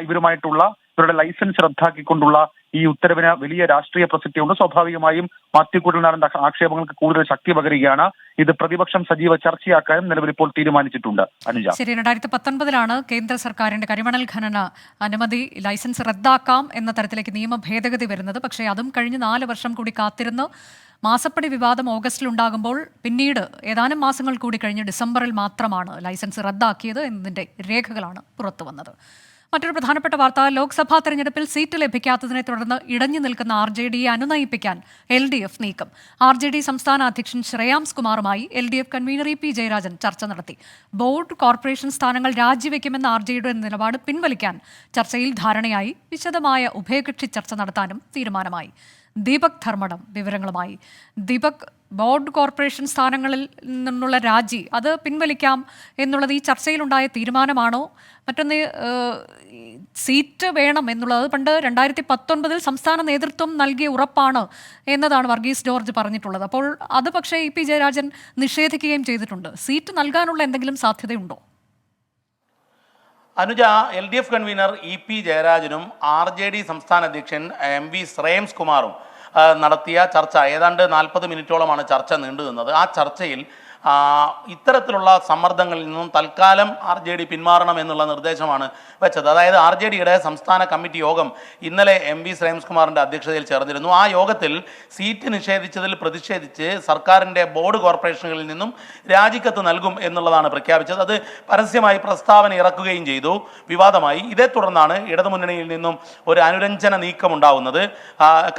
S8: ഇവരുമായിട്ടുള്ള ഇവരുടെ ലൈസൻസ് റദ്ദാക്കിക്കൊണ്ടുള്ള ഈ ഉത്തരവിന് വലിയ രാഷ്ട്രീയ പ്രസക്തിയുണ്ട്. സ്വാഭാവികമായും മാത്യു കുഴൽനാടന്റെ ആക്ഷേപങ്ങൾക്ക് കൂടുതൽ ശക്തി പകരുകയാണ്. ഇത് പ്രതിപക്ഷം സജീവ ചർച്ചയാക്കാനും നിലവിൽ ഇപ്പോൾ തീരുമാനിച്ചിട്ടുണ്ട്. അനുജ,
S1: ശരി, 2019 കേന്ദ്ര സർക്കാരിന്റെ കരിമണൽ ഖനന അനുമതി ലൈസൻസ് റദ്ദാക്കാം എന്ന തരത്തിലേക്ക് നിയമ ഭേദഗതി വരുന്നത്. പക്ഷേ അതും കഴിഞ്ഞ് 4 വർഷം കൂടി കാത്തിരുന്ന് മാസപ്പടി വിവാദം ഓഗസ്റ്റിൽ ഉണ്ടാകുമ്പോൾ പിന്നീട് ഏതാനും മാസങ്ങൾ കൂടി കഴിഞ്ഞ് ഡിസംബറിൽ മാത്രമാണ് ലൈസൻസ് റദ്ദാക്കിയത് എന്നതിന്റെ രേഖകളാണ് പുറത്തു വന്നത്. മറ്റൊരു പ്രധാനപ്പെട്ട വാർത്ത, ലോക്സഭാ തെരഞ്ഞെടുപ്പിൽ സീറ്റ് ലഭിക്കാത്തതിനെ തുടർന്ന് ഇടഞ്ഞു നിൽക്കുന്ന RJDയെ അനുനയിപ്പിക്കാൻ LDF നീക്കം. RJD സംസ്ഥാന അധ്യക്ഷൻ ശ്രേയാംസ് കുമാറുമായി LDF കൺവീനർ EP ജയരാജൻ ചർച്ച നടത്തി. ബോർഡ് കോർപ്പറേഷൻ സ്ഥാനങ്ങൾ രാജിവെക്കുമെന്ന RJDയുടെ നിലപാട് പിൻവലിക്കാൻ ചർച്ചയിൽ ധാരണയായി. വിശദമായ ഉഭയകക്ഷി ചർച്ച നടത്താനും തീരുമാനമായി. ദീപക് ധർമ്മടം വിവരങ്ങളുമായി. ദീപക്, ബോർഡ് കോർപ്പറേഷൻ സ്ഥാനങ്ങളിൽ നിന്നുള്ള രാജി അത് പിൻവലിക്കാം എന്നുള്ളത് ഈ ചർച്ചയിലുണ്ടായ തീരുമാനമാണോ? മറ്റൊന്ന്, സീറ്റ് വേണം എന്നുള്ളത് പണ്ട് 2019 സംസ്ഥാന നേതൃത്വം നൽകിയ ഉറപ്പാണ് എന്നതാണ് വർഗീസ് ജോർജ് പറഞ്ഞിട്ടുള്ളത്. അപ്പോൾ അത് പക്ഷേ EP ജയരാജൻ നിഷേധിക്കുകയും ചെയ്തിട്ടുണ്ട്. സീറ്റ് നൽകാനുള്ള എന്തെങ്കിലും സാധ്യതയുണ്ടോ?
S14: Anuja, LDF convener EP ജയരാജനും RJD സംസ്ഥാന അധ്യക്ഷൻ MV ശ്രേയാംസ് കുമാറും നടത്തിയ ചർച്ച ഏതാണ്ട് 40 മിനിറ്റോളമാണ് ചർച്ച നീണ്ടു നിന്നത്. ആ ചർച്ചയിൽ ഇത്തരത്തിലുള്ള സമ്മർദ്ദങ്ങളിൽ നിന്നും തൽക്കാലം RJD പിന്മാറണം എന്നുള്ള നിർദ്ദേശമാണ് വെച്ചത്. അതായത് RJDയുടെ സംസ്ഥാന കമ്മിറ്റി യോഗം ഇന്നലെ MV ശ്രേയാംസ് കുമാറിൻ്റെ അധ്യക്ഷതയിൽ ചേർന്നിരുന്നു. ആ യോഗത്തിൽ സീറ്റ് നിഷേധിച്ചതിൽ പ്രതിഷേധിച്ച് സർക്കാരിൻ്റെ ബോർഡ് കോർപ്പറേഷനുകളിൽ നിന്നും രാജിക്കത്ത് നൽകും എന്നുള്ളതാണ് പ്രഖ്യാപിച്ചത്. അത് പരസ്യമായി പ്രസ്താവന ഇറക്കുകയും ചെയ്തു. വിവാദമായി. ഇതേ തുടർന്നാണ് ഇടതുമുന്നണിയിൽ നിന്നും ഒരു അനുരഞ്ജന നീക്കം ഉണ്ടാവുന്നത്.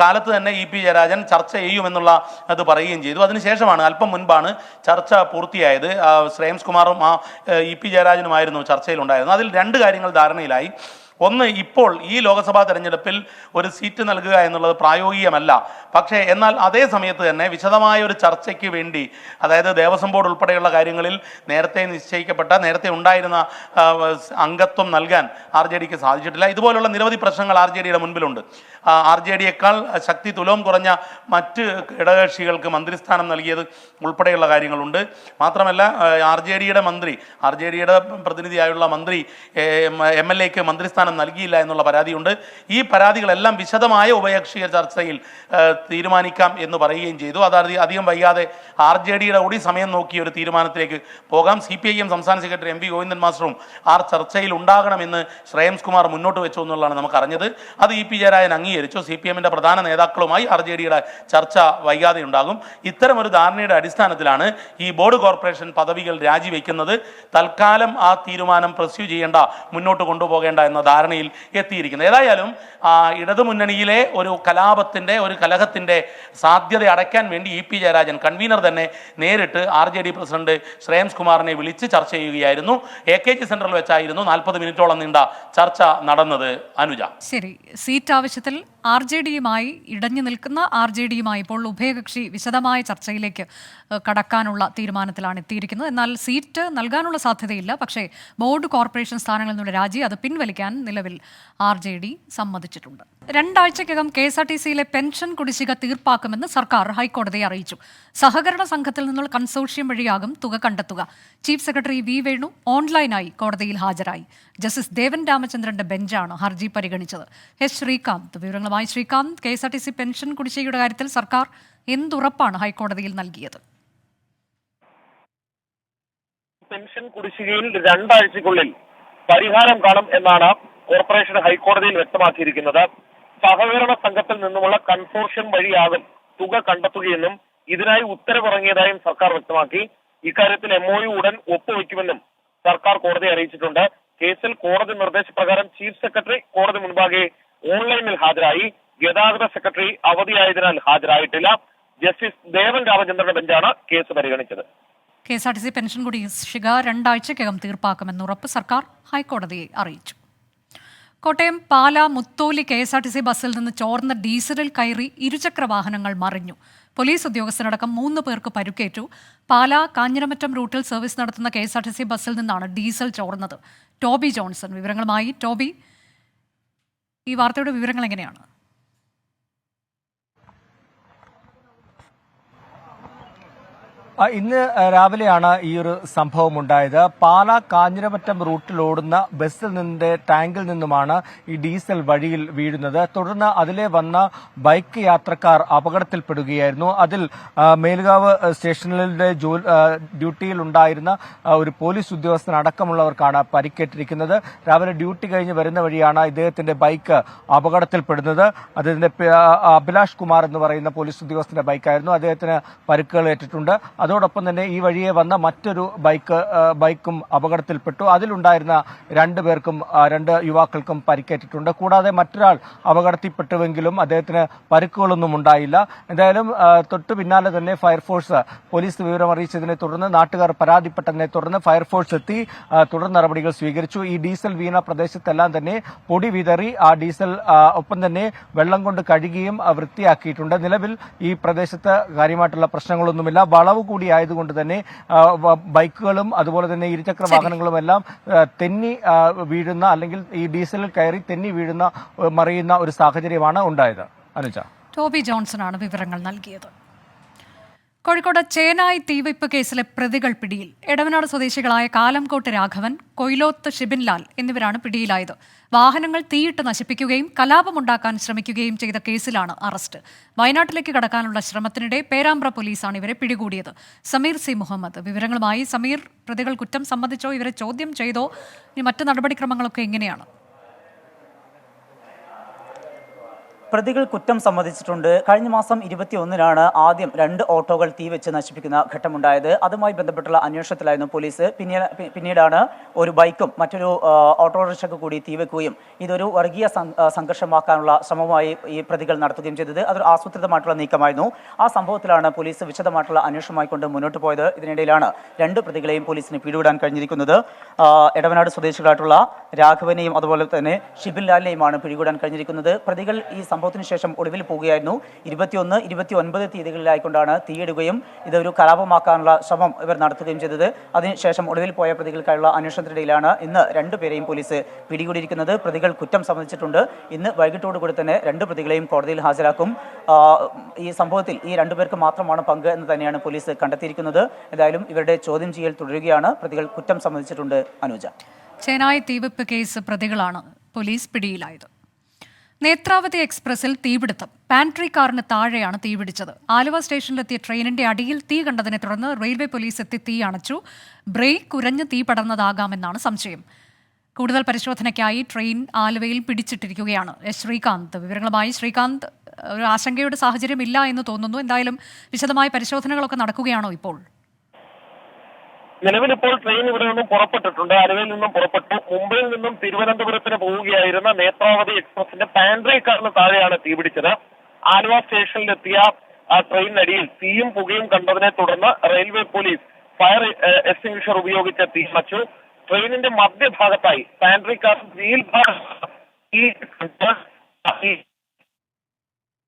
S14: കാലത്ത് തന്നെ EP ജയരാജൻ ചർച്ച ചെയ്യുമെന്നുള്ള അത് പറയുകയും ചെയ്തു. അതിനുശേഷമാണ് അല്പം മുൻപാണ് ചർച്ച പൂർത്തിയായത്. ശ്രേയാംസ് കുമാറും EP ജയരാജനുമായിരുന്നു ചർച്ചയിലുണ്ടായിരുന്നത്. അതിൽ രണ്ട് കാര്യങ്ങൾ ധാരണയിലായി. ഒന്ന്, ഇപ്പോൾ ഈ ലോക്സഭാ തെരഞ്ഞെടുപ്പിൽ ഒരു സീറ്റ് നൽകുക എന്നുള്ളത് പ്രായോഗികമല്ല. പക്ഷേ എന്നാൽ അതേ സമയത്ത് തന്നെ വിശദമായ ഒരു ചർച്ചയ്ക്ക് വേണ്ടി, അതായത് ദേവസ്വം ബോർഡ് ഉൾപ്പെടെയുള്ള കാര്യങ്ങളിൽ നേരത്തെ നിശ്ചയിക്കപ്പെട്ട, നേരത്തെ ഉണ്ടായിരുന്ന അംഗത്വം നൽകാൻ RJDക്ക് സാധിച്ചിട്ടില്ല. ഇതുപോലുള്ള നിരവധി പ്രശ്നങ്ങൾ RJDയുടെ മുൻപിലുണ്ട്. RJDയേക്കാൾ ശക്തി തുലവും കുറഞ്ഞ മറ്റ് ഘടകകക്ഷികൾക്ക് മന്ത്രിസ്ഥാനം നൽകിയത് ഉൾപ്പെടെയുള്ള കാര്യങ്ങളുണ്ട്. മാത്രമല്ല RJDയുടെ മന്ത്രി, RJDയുടെ പ്രതിനിധിയായുള്ള മന്ത്രി MLAക്ക് മന്ത്രിസ്ഥാനം നൽകിയില്ല എന്നുള്ള പരാതിയുണ്ട്. ഈ പരാതികളെല്ലാം വിശദമായ ഉഭയകക്ഷി ചർച്ചയിൽ തീരുമാനിക്കാം എന്ന് പറയുകയും ചെയ്തു. അത് അധികം വൈകാതെ RJDയുടെ കൂടി സമയം നോക്കി ഒരു തീരുമാനത്തിലേക്ക് പോകാം. CPIM സംസ്ഥാന സെക്രട്ടറി MV ഗോവിന്ദൻ മാസ്റ്ററും ചർച്ചയിൽ ഉണ്ടാകണമെന്ന് ശ്രേയാംസ് കുമാർ മുന്നോട്ട് വെച്ചു എന്നുള്ളതാണ് നമുക്ക് അറിഞ്ഞത്. അത് EP ജയരാജൻ അംഗീകരിച്ചു. CPMന്റെ പ്രധാന നേതാക്കളുമായി RJDയുടെ ചർച്ച വൈകാതെ ഉണ്ടാകും. ഇത്തരമൊരു ധാരണയുടെ അടിസ്ഥാനത്തിലാണ് ഈ ബോർഡ് കോർപ്പറേഷൻ പദവികൾ രാജിവെക്കുന്നത്. തൽക്കാലം ആ തീരുമാനം പ്രസ്യൂ ചെയ്യേണ്ട, മുന്നോട്ട് കൊണ്ടുപോകേണ്ട എന്ന ധാരണയിൽ എത്തിയിരിക്കുന്നത്. ഏതായാലും ഇടതുമുന്നണിയിലെ ഒരു കലാപത്തിൻ്റെ, ഒരു കലഹത്തിൻ്റെ സാധ്യത അടയ്ക്കാൻ വേണ്ടി EP ജയരാജൻ കൺവീനർ തന്നെ നേരിട്ട് RJD പ്രസിഡന്റ് ശ്രേയാംസ് കുമാറിനെ വിളിച്ച് ചർച്ച ചെയ്യുകയായിരുന്നു. AKG സെന്ററിൽ വെച്ചായിരുന്നു 40 മിനിറ്റോളം നീണ്ട ചർച്ച നടന്നത്. അനുജ,
S1: ശരി, സീറ്റ് ആവശ്യത്തിൽ RJDയുമായി ഇടഞ്ഞു നിൽക്കുന്ന RJDയുമായി ഇപ്പോൾ ഉഭയകക്ഷി വിശദമായ ചർച്ചയിലേക്ക് കടക്കാനുള്ള തീരുമാനത്തിലാണ് എത്തിയിരിക്കുന്നത്. എന്നാൽ സീറ്റ് നൽകാനുള്ള സാധ്യതയില്ല. പക്ഷേ ബോർഡ് കോർപ്പറേഷൻ സ്ഥാനങ്ങളിൽ നിന്നുള്ള രാജി അത് പിൻവലിക്കാൻ നിലവിൽ RJD സമ്മതിച്ചിട്ടുണ്ട്. 2 ആഴ്ചയ്ക്കകം KSRTCയിലെ പെൻഷൻ കുടിശ്ശിക തീർപ്പാക്കുമെന്ന് സർക്കാർ ഹൈക്കോടതിയെ അറിയിച്ചു. സഹകരണ സംഘത്തിൽ നിന്നുള്ള കൺസോർഷ്യം വഴിയാകും തുക കണ്ടെത്തുക. ചീഫ് സെക്രട്ടറി V വേണു ഓൺലൈനായി കോടതിയിൽ ഹാജരായി. ജസ്റ്റിസ് ദേവൻ രാമചന്ദ്രന്റെ ബെഞ്ചാണ് ഹർജി പരിഗണിച്ചത്. ശ്രീകാന്ത് വിവരങ്ങളുമായി. ശ്രീകാന്ത്, KSRTC പെൻഷൻ കുടിശ്ശികയുടെ കാര്യത്തിൽ സർക്കാർ എന്തുറപ്പാണ് ഹൈക്കോടതിയിൽ നൽകിയത്?
S8: പെൻഷൻ കുടിശ്ശികയിൽ 2 ആഴ്ചയ്ക്കുള്ളിൽ പരിഹാരം കാണും എന്നാണ് കോർപ്പറേഷൻ ഹൈക്കോടതിയിൽ വ്യക്തമാക്കിയിരിക്കുന്നത്. സഹകരണ സംഘത്തിൽ നിന്നുമുള്ള കൺസോർഷ്യം വഴിയാകും തുക കണ്ടെത്തുകയെന്നും ഇതിനായി ഉത്തരവിറങ്ങിയതായും സർക്കാർ വ്യക്തമാക്കി. ഇക്കാര്യത്തിൽ MOU ഉടൻ ഒപ്പുവെക്കുമെന്നും സർക്കാർ കോടതിയെ അറിയിച്ചിട്ടുണ്ട്. കേസിൽ കോടതി നിർദ്ദേശപ്രകാരം ചീഫ് സെക്രട്ടറി കോടതി മുൻപാകെ ഓൺലൈനിൽ ഹാജരായി. ഗതാഗത സെക്രട്ടറി അവധിയായതിനാൽ ഹാജരായിട്ടില്ല. ജസ്റ്റിസ് ദേവൻ രാമചന്ദ്രന്റെ ബെഞ്ചാണ് കേസ് പരിഗണിച്ചത്.
S1: KSRTC പെൻഷൻ കുടിശ്ശിക 2 ആഴ്ചയ്ക്കകം തീർപ്പാക്കുമെന്ന് ഉറപ്പ് സർക്കാർ ഹൈക്കോടതിയെ അറിയിച്ചു. കോട്ടയം പാല മുത്തോലി KSRTC ബസ്സിൽ നിന്ന് ചോർന്ന ഡീസലിൽ കയറി ഇരുചക്ര വാഹനങ്ങൾ മറിഞ്ഞു. പോലീസ് ഉദ്യോഗസ്ഥരടക്കം 3 പേർക്ക് പരുക്കേറ്റു. പാല കാഞ്ഞിരമറ്റം റൂട്ടിൽ സർവീസ് നടത്തുന്ന KSRTC ബസ്സിൽ നിന്നാണ് ഡീസൽ ചോർന്നത്. ടോബി ജോൺസൺ വിവരങ്ങളുമായി. ടോബി, ഈ വാർത്തയുടെ വിവരങ്ങൾ എങ്ങനെയാണ്?
S15: ഇന്ന് രാവിലെയാണ് ഈ ഒരു സംഭവം ഉണ്ടായത്. പാല കാഞ്ഞിരമറ്റം റൂട്ടിൽ ഓടുന്ന ബസ്സിൽ നിന്നിന്റെ ടാങ്കിൽ നിന്നുമാണ് ഈ ഡീസൽ വഴിയിൽ വീഴുന്നത്. തുടർന്ന് അതിലെ വന്ന ബൈക്ക് യാത്രക്കാർ അപകടത്തിൽപ്പെടുകയായിരുന്നു. അതിൽ മേലുകാവ് സ്റ്റേഷനിലെ ഡ്യൂട്ടിയിൽ ഉണ്ടായിരുന്ന ഒരു പോലീസ് ഉദ്യോഗസ്ഥൻ അടക്കമുള്ളവർക്കാണ് പരിക്കേറ്റിരിക്കുന്നത്. രാവിലെ ഡ്യൂട്ടി കഴിഞ്ഞ് വരുന്ന വഴിയാണ് ഇദ്ദേഹത്തിന്റെ ബൈക്ക് അപകടത്തിൽപ്പെടുന്നത്. അദ്ദേഹത്തിന്റെ അഭിലാഷ് കുമാർ എന്ന് പറയുന്ന പോലീസ് ഉദ്യോഗസ്ഥന്റെ ബൈക്കായിരുന്നു. അദ്ദേഹത്തിന് പരിക്കുകൾ ഏറ്റിട്ടുണ്ട്. അതോടൊപ്പം തന്നെ ഈ വഴിയെ വന്ന മറ്റൊരു ബൈക്കും അപകടത്തിൽപ്പെട്ടു. അതിലുണ്ടായിരുന്ന 2 പേർക്കും 2 യുവാക്കൾക്കും പരിക്കേറ്റിട്ടുണ്ട്. കൂടാതെ മറ്റൊരാൾ അപകടത്തിൽപ്പെട്ടുവെങ്കിലും അദ്ദേഹത്തിന് പരിക്കുകളൊന്നും ഉണ്ടായില്ല. എന്തായാലും തൊട്ടു പിന്നാലെ തന്നെ ഫയർഫോഴ്സ് പോലീസ് വിവരം അറിയിച്ചതിനെ തുടർന്ന് നാട്ടുകാർ പരാതിപ്പെട്ടതിനെ തുടർന്ന് ഫയർഫോഴ്സ് എത്തി തുടർ നടപടികൾ സ്വീകരിച്ചു. ഈ ഡീസൽ വീണ പ്രദേശത്തെല്ലാം തന്നെ പൊടി വിതറി ആ ഡീസൽ ഒപ്പം തന്നെ വെള്ളം കൊണ്ട് കഴുകിയും വൃത്തിയാക്കിയിട്ടുണ്ട്. നിലവിൽ ഈ പ്രദേശത്ത് കാര്യമായിട്ടുള്ള പ്രശ്നങ്ങളൊന്നുമില്ല. വളവ് കൂടി ആയതുകൊണ്ട് തന്നെ ബൈക്കുകളും അതുപോലെ തന്നെ ഇരുചക്ര വാഹനങ്ങളും എല്ലാം തെന്നി വീഴുന്ന അല്ലെങ്കിൽ ഈ ഡീസലിൽ കയറി തെന്നി വീഴുന്ന മറിയുന്ന ഒരു സാഹചര്യമാണ് ഉണ്ടായത്. അനുജ,
S1: ടോബി ജോൺസണാണ് വിവരങ്ങൾ നൽകിയത്. കോഴിക്കോട് ചേനായി തീവയ്പ് കേസിലെ പ്രതികൾ പിടിയിൽ. എടവനാട് സ്വദേശികളായ കാലംകോട്ട് രാഘവൻ, കൊയിലോത്ത് ഷിബിൻലാൽ എന്നിവരാണ് പിടിയിലായത്. വാഹനങ്ങൾ തീയിട്ട് നശിപ്പിക്കുകയും കലാപമുണ്ടാക്കാൻ ശ്രമിക്കുകയും ചെയ്ത കേസിലാണ് അറസ്റ്റ്. വയനാട്ടിലേക്ക് കടക്കാനുള്ള ശ്രമത്തിനിടെ പേരാമ്പ്ര പോലീസാണ് ഇവരെ പിടികൂടിയത്. സമീർ സി മുഹമ്മദ് വിവരങ്ങളുമായി. സമീർ, പ്രതികൾ കുറ്റം സമ്മതിച്ചോ? ഇവരെ ചോദ്യം ചെയ്തോ? ഇനി മറ്റ് നടപടിക്രമങ്ങളൊക്കെ എങ്ങനെയാണ്?
S16: പ്രതികൾ കുറ്റം സമ്മതിച്ചിട്ടുണ്ട്. കഴിഞ്ഞ മാസം 21-നാണ് ആദ്യം 2 ഓട്ടോകൾ തീവെച്ച് നശിപ്പിക്കുന്ന ഘട്ടമുണ്ടായത്. അതുമായി ബന്ധപ്പെട്ടുള്ള അന്വേഷണത്തിലായിരുന്നു പോലീസ്. പിന്നീടാണ് ഒരു ബൈക്കും മറ്റൊരു ഓട്ടോറിക്ഷയ്ക്ക് കൂടി തീവെക്കുകയും ഇതൊരു വർഗീയ സംഘർഷമാക്കാനുള്ള ശ്രമമായി ഈ പ്രതികൾ നടത്തുകയും ചെയ്തത്. അതൊരു ആസൂത്രിതമായിട്ടുള്ള നീക്കമായിരുന്നു. ആ സംഭവത്തിലാണ് പോലീസ് വിശദമായിട്ടുള്ള അന്വേഷണമായിക്കൊണ്ട് മുന്നോട്ട് പോയത്. ഇതിനിടയിലാണ് 2 പ്രതികളെയും പോലീസിന് പിടികൂടാൻ കഴിഞ്ഞിരിക്കുന്നത്. എടവനാട് സ്വദേശികളായിട്ടുള്ള രാഘവനെയും അതുപോലെ തന്നെ ഷിബിൻലാലിനെയുമാണ് പിടികൂടാൻ കഴിഞ്ഞിരിക്കുന്നത്. പ്രതികൾ ഈ സംഭവത്തിന് ശേഷം ഒളിവിൽ പോവുകയായിരുന്നു. 21, 29 തീയതികളിലായിക്കൊണ്ടാണ് തീയിടുകയും ഇതൊരു കലാപമാക്കാനുള്ള ശ്രമം ഇവർ നടത്തുകയും ചെയ്തത്. അതിനുശേഷം ഒളിവിൽ പോയ പ്രതികൾക്കായുള്ള അന്വേഷണത്തിനിടയിലാണ് ഇന്ന് 2 പേരെയും പോലീസ് പിടികൂടിയിരിക്കുന്നത്. പ്രതികൾ കുറ്റം സമ്മതിച്ചിട്ടുണ്ട്. ഇന്ന് വൈകിട്ടോടുകൂടി തന്നെ 2 പ്രതികളെയും കോടതിയിൽ ഹാജരാക്കും. ഈ സംഭവത്തിൽ ഈ 2 പേർക്ക് മാത്രമാണ് പങ്ക് എന്ന് തന്നെയാണ് പോലീസ് കണ്ടെത്തിയിരിക്കുന്നത്. ഏതായാലും ഇവരുടെ ചോദ്യം ചെയ്യൽ തുടരുകയാണ്. പ്രതികൾ കുറ്റം സമ്മതിച്ചിട്ടുണ്ട്. അനുജ,
S1: ചേനായി തീവെപ്പ് കേസ് പ്രതികളാണ് പോലീസ് പിടിയിലായത്. നേത്രാവതി എക്സ്പ്രസിൽ തീപിടുത്തം. പാൻട്രി കാറിന് താഴെയാണ് തീപിടിച്ചത്. ആലുവ സ്റ്റേഷനിലെത്തിയ ട്രെയിനിന്റെ അടിയിൽ തീ കണ്ടതിനെ തുടർന്ന് റെയിൽവേ പോലീസ് എത്തി തീ അണച്ചു. ബ്രേക്ക് ഉരഞ്ഞ് തീ പടർന്നതാകാമെന്നാണ് സംശയം. കൂടുതൽ പരിശോധനയ്ക്കായി ട്രെയിൻ ആലുവയിൽ പിടിച്ചിട്ടിരിക്കുകയാണ്. ശ്രീകാന്ത് വിവരങ്ങളുമായി. ശ്രീകാന്ത്, ഒരു ആശങ്കയുടെ സാഹചര്യം ഇല്ല എന്ന് തോന്നുന്നു. എന്തായാലും വിശദമായ പരിശോധനകളൊക്കെ നടക്കുകയാണോ ഇപ്പോൾ?
S8: നിലവിലിപ്പോൾ ട്രെയിൻ ഇവിടെ നിന്നും പുറപ്പെട്ടിട്ടുണ്ട്. ആലുവയിൽ നിന്നും പുറപ്പെട്ടു. മുംബൈയിൽ നിന്നും തിരുവനന്തപുരത്തിന് പോവുകയായിരുന്ന നേത്രാവതി എക്സ്പ്രസിന്റെ പാൻട്രി കാറിന് താഴെയാണ് തീപിടിച്ചത്. ആലുവ സ്റ്റേഷനിലെത്തിയ ട്രെയിനിനടിയിൽ തീയും പുകയും കണ്ടതിനെ തുടർന്ന് റെയിൽവേ പോലീസ് ഫയർ എക്സ്റ്റിംഗ്വിഷർ ഉപയോഗിച്ച് തീ അണച്ചു. ട്രെയിനിന്റെ മധ്യഭാഗത്തായി പാൻട്രി കാർ വീൽ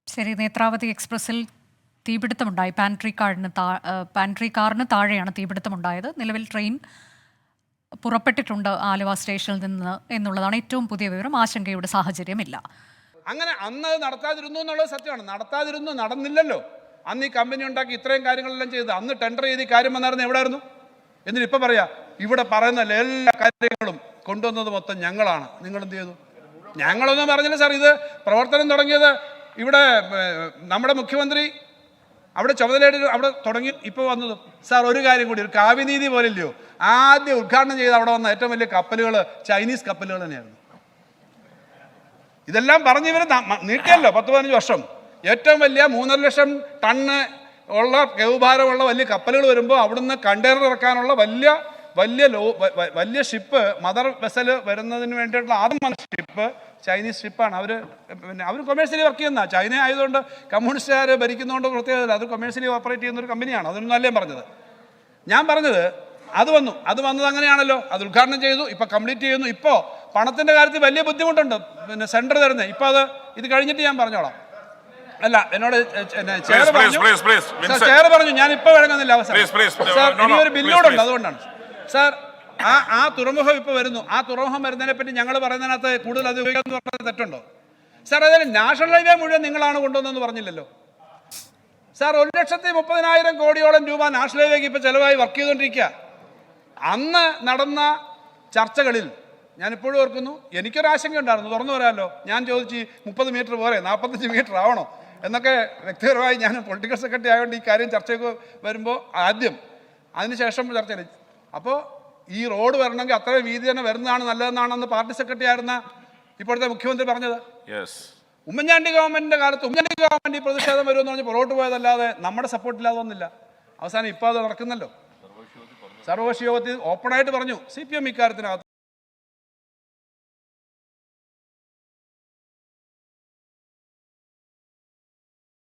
S1: ശരി, നേത്രാവതി എക്സ്പ്രസിൽ തീപിടുത്തമുണ്ടായി. പാൻട്രി കാറിന് താഴെയാണ് തീപിടുത്തമുണ്ടായത്. നിലവിൽ ട്രെയിൻ പുറപ്പെട്ടിട്ടുണ്ട് ആലുവ സ്റ്റേഷനിൽ നിന്ന് എന്നുള്ളതാണ് ഏറ്റവും പുതിയ വിവരം. ആശങ്കയുടെ സാഹചര്യമില്ല.
S2: അങ്ങനെ അന്ന് നടത്താതിരുന്നു എന്നുള്ളത് സത്യമാണ്. നടന്നില്ലല്ലോ. അന്ന് ഈ കമ്പനി ഉണ്ടാക്കി ഇത്രയും കാര്യങ്ങളെല്ലാം ചെയ്ത് അന്ന് ടെൻഡർ ചെയ്ത് ഈ കാര്യം വന്നായിരുന്നു എവിടെയായിരുന്നു? എന്നിട്ട് ഇപ്പം പറയാ ഇവിടെ പറയുന്ന എല്ലാ കാര്യങ്ങളും കൊണ്ടുവന്നത് മൊത്തം ഞങ്ങളാണ്. നിങ്ങൾ എന്ത് ചെയ്തു? ഞങ്ങളൊന്നും പറഞ്ഞില്ല സാർ. ഇത് പ്രവർത്തനം തുടങ്ങിയത് ഇവിടെ നമ്മുടെ മുഖ്യമന്ത്രി അവിടെ ചുമതലയായിട്ട് അവിടെ തുടങ്ങി ഇപ്പോൾ വന്നത്. സാർ ഒരു കാര്യം കൂടി, ഒരു കാവ്യനീതി പോലില്ലയോ, ആദ്യം ഉദ്ഘാടനം ചെയ്ത് അവിടെ വന്ന ഏറ്റവും വലിയ കപ്പലുകൾ ചൈനീസ് കപ്പലുകൾ തന്നെയായിരുന്നു. ഇതെല്ലാം പറഞ്ഞ് ഇവർ നീട്ടിയല്ലോ 10-15 വർഷം. ഏറ്റവും വലിയ 3.5 ലക്ഷം ടണ്ണ് ഉള്ള കേവുഭാരമുള്ള വലിയ കപ്പലുകൾ വരുമ്പോൾ അവിടുന്ന് കണ്ടെയ്നർ ഇറക്കാനുള്ള വലിയ ഷിപ്പ്, മദർ വെസൽ വരുന്നതിന് വേണ്ടിയിട്ടുള്ള ആദ്യം ഷിപ്പ് ചൈനീസ് ഷിപ്പാണ്. അവർ കൊമേഴ്സ്യലി വർക്ക് ചെയ്യുന്ന, ചൈന ആയതുകൊണ്ട് കമ്മ്യൂണിസ്റ്റുകാർ ഭരിക്കുന്നതുകൊണ്ട് പ്രത്യേകത, അത് കൊമേഴ്സ്യലി ഓപ്പറേറ്റ് ചെയ്യുന്ന ഒരു കമ്പനിയാണ്. അതൊന്നും അല്ലേ പറഞ്ഞത്. ഞാൻ പറഞ്ഞത് അത് വന്നത് അങ്ങനെയാണല്ലോ. അത് ഉദ്ഘാടനം ചെയ്തു, ഇപ്പോൾ കംപ്ലീറ്റ് ചെയ്യുന്നു. ഇപ്പോൾ പണത്തിൻ്റെ കാര്യത്തിൽ വലിയ ബുദ്ധിമുട്ടുണ്ട് സെൻറ്റർ തരുന്നത്. ഇപ്പോൾ ഇത് കഴിഞ്ഞിട്ട് ഞാൻ പറഞ്ഞോളാം. അല്ല, എന്നോട് ചെയർ പറഞ്ഞു ഞാൻ ഇപ്പോൾ വഴങ്ങുന്നില്ല അവസരം. സാർ, ഇനിയൊരു ബില്ലോടുണ്ട്, അതുകൊണ്ടാണ് സാർ. ആ തുറമുഖം ഇപ്പോൾ വരുന്നു. ആ തുറമുഖം വരുന്നതിനെ പറ്റി ഞങ്ങൾ പറയുന്നതിനകത്ത് കൂടുതൽ അത് ഉപയോഗിക്കാമെന്ന് പറഞ്ഞത് തെറ്റുണ്ടോ സാർ? അതായത് നാഷണൽ ഹൈവേ മുഴുവൻ നിങ്ങളാണ് കൊണ്ടുവന്നതെന്ന് പറഞ്ഞില്ലല്ലോ സാർ. 1,30,000 കോടിയോളം രൂപ നാഷണൽ ഹൈവേക്ക് ഇപ്പോൾ ചിലവായി വർക്ക് ചെയ്തുകൊണ്ടിരിക്കുക. അന്ന് നടന്ന ചർച്ചകളിൽ ഞാനിപ്പോഴും ഓർക്കുന്നു, എനിക്കൊരാശങ്ക ഉണ്ടായിരുന്നു. തുറന്നു പറയാമല്ലോ, ഞാൻ ചോദിച്ചു 30 മീറ്റർ പോരെ, 45 മീറ്റർ ആവണോ എന്നൊക്കെ. വ്യക്തിപരമായി ഞാൻ പൊളിറ്റിക്കൽ സെക്രട്ടറി ആയതുകൊണ്ട് ഈ കാര്യം ചർച്ചയ്ക്ക് വരുമ്പോൾ ആദ്യം, അതിനുശേഷം ചർച്ചയിൽ അപ്പോൾ ഈ റോഡ് വരണമെങ്കിൽ അത്രയും വീതി തന്നെ വരുന്നതാണ് നല്ലതെന്നാണെന്ന് പാർട്ടി സെക്രട്ടറി ആയിരുന്ന ഇപ്പോഴത്തെ മുഖ്യമന്ത്രി പറഞ്ഞത്. ഉമ്മൻചാണ്ടി ഗവൺമെന്റിന്റെ കാലത്ത് ഉമ്മൻചാണ്ടി ഗവൺമെന്റ് ഈ പ്രതിഷേധം വരുമെന്ന് പറഞ്ഞ് പുറകോട്ട് പോയതല്ലാതെ നമ്മുടെ സപ്പോർട്ടില്ലാതെ ഒന്നില്ല.
S17: അവസാനം ഇപ്പോൾ അത് നടക്കുന്നല്ലോ. സർവകക്ഷി യോഗത്തിൽ ഓപ്പണായിട്ട് പറഞ്ഞു CPM ഇക്കാര്യത്തിനകത്ത്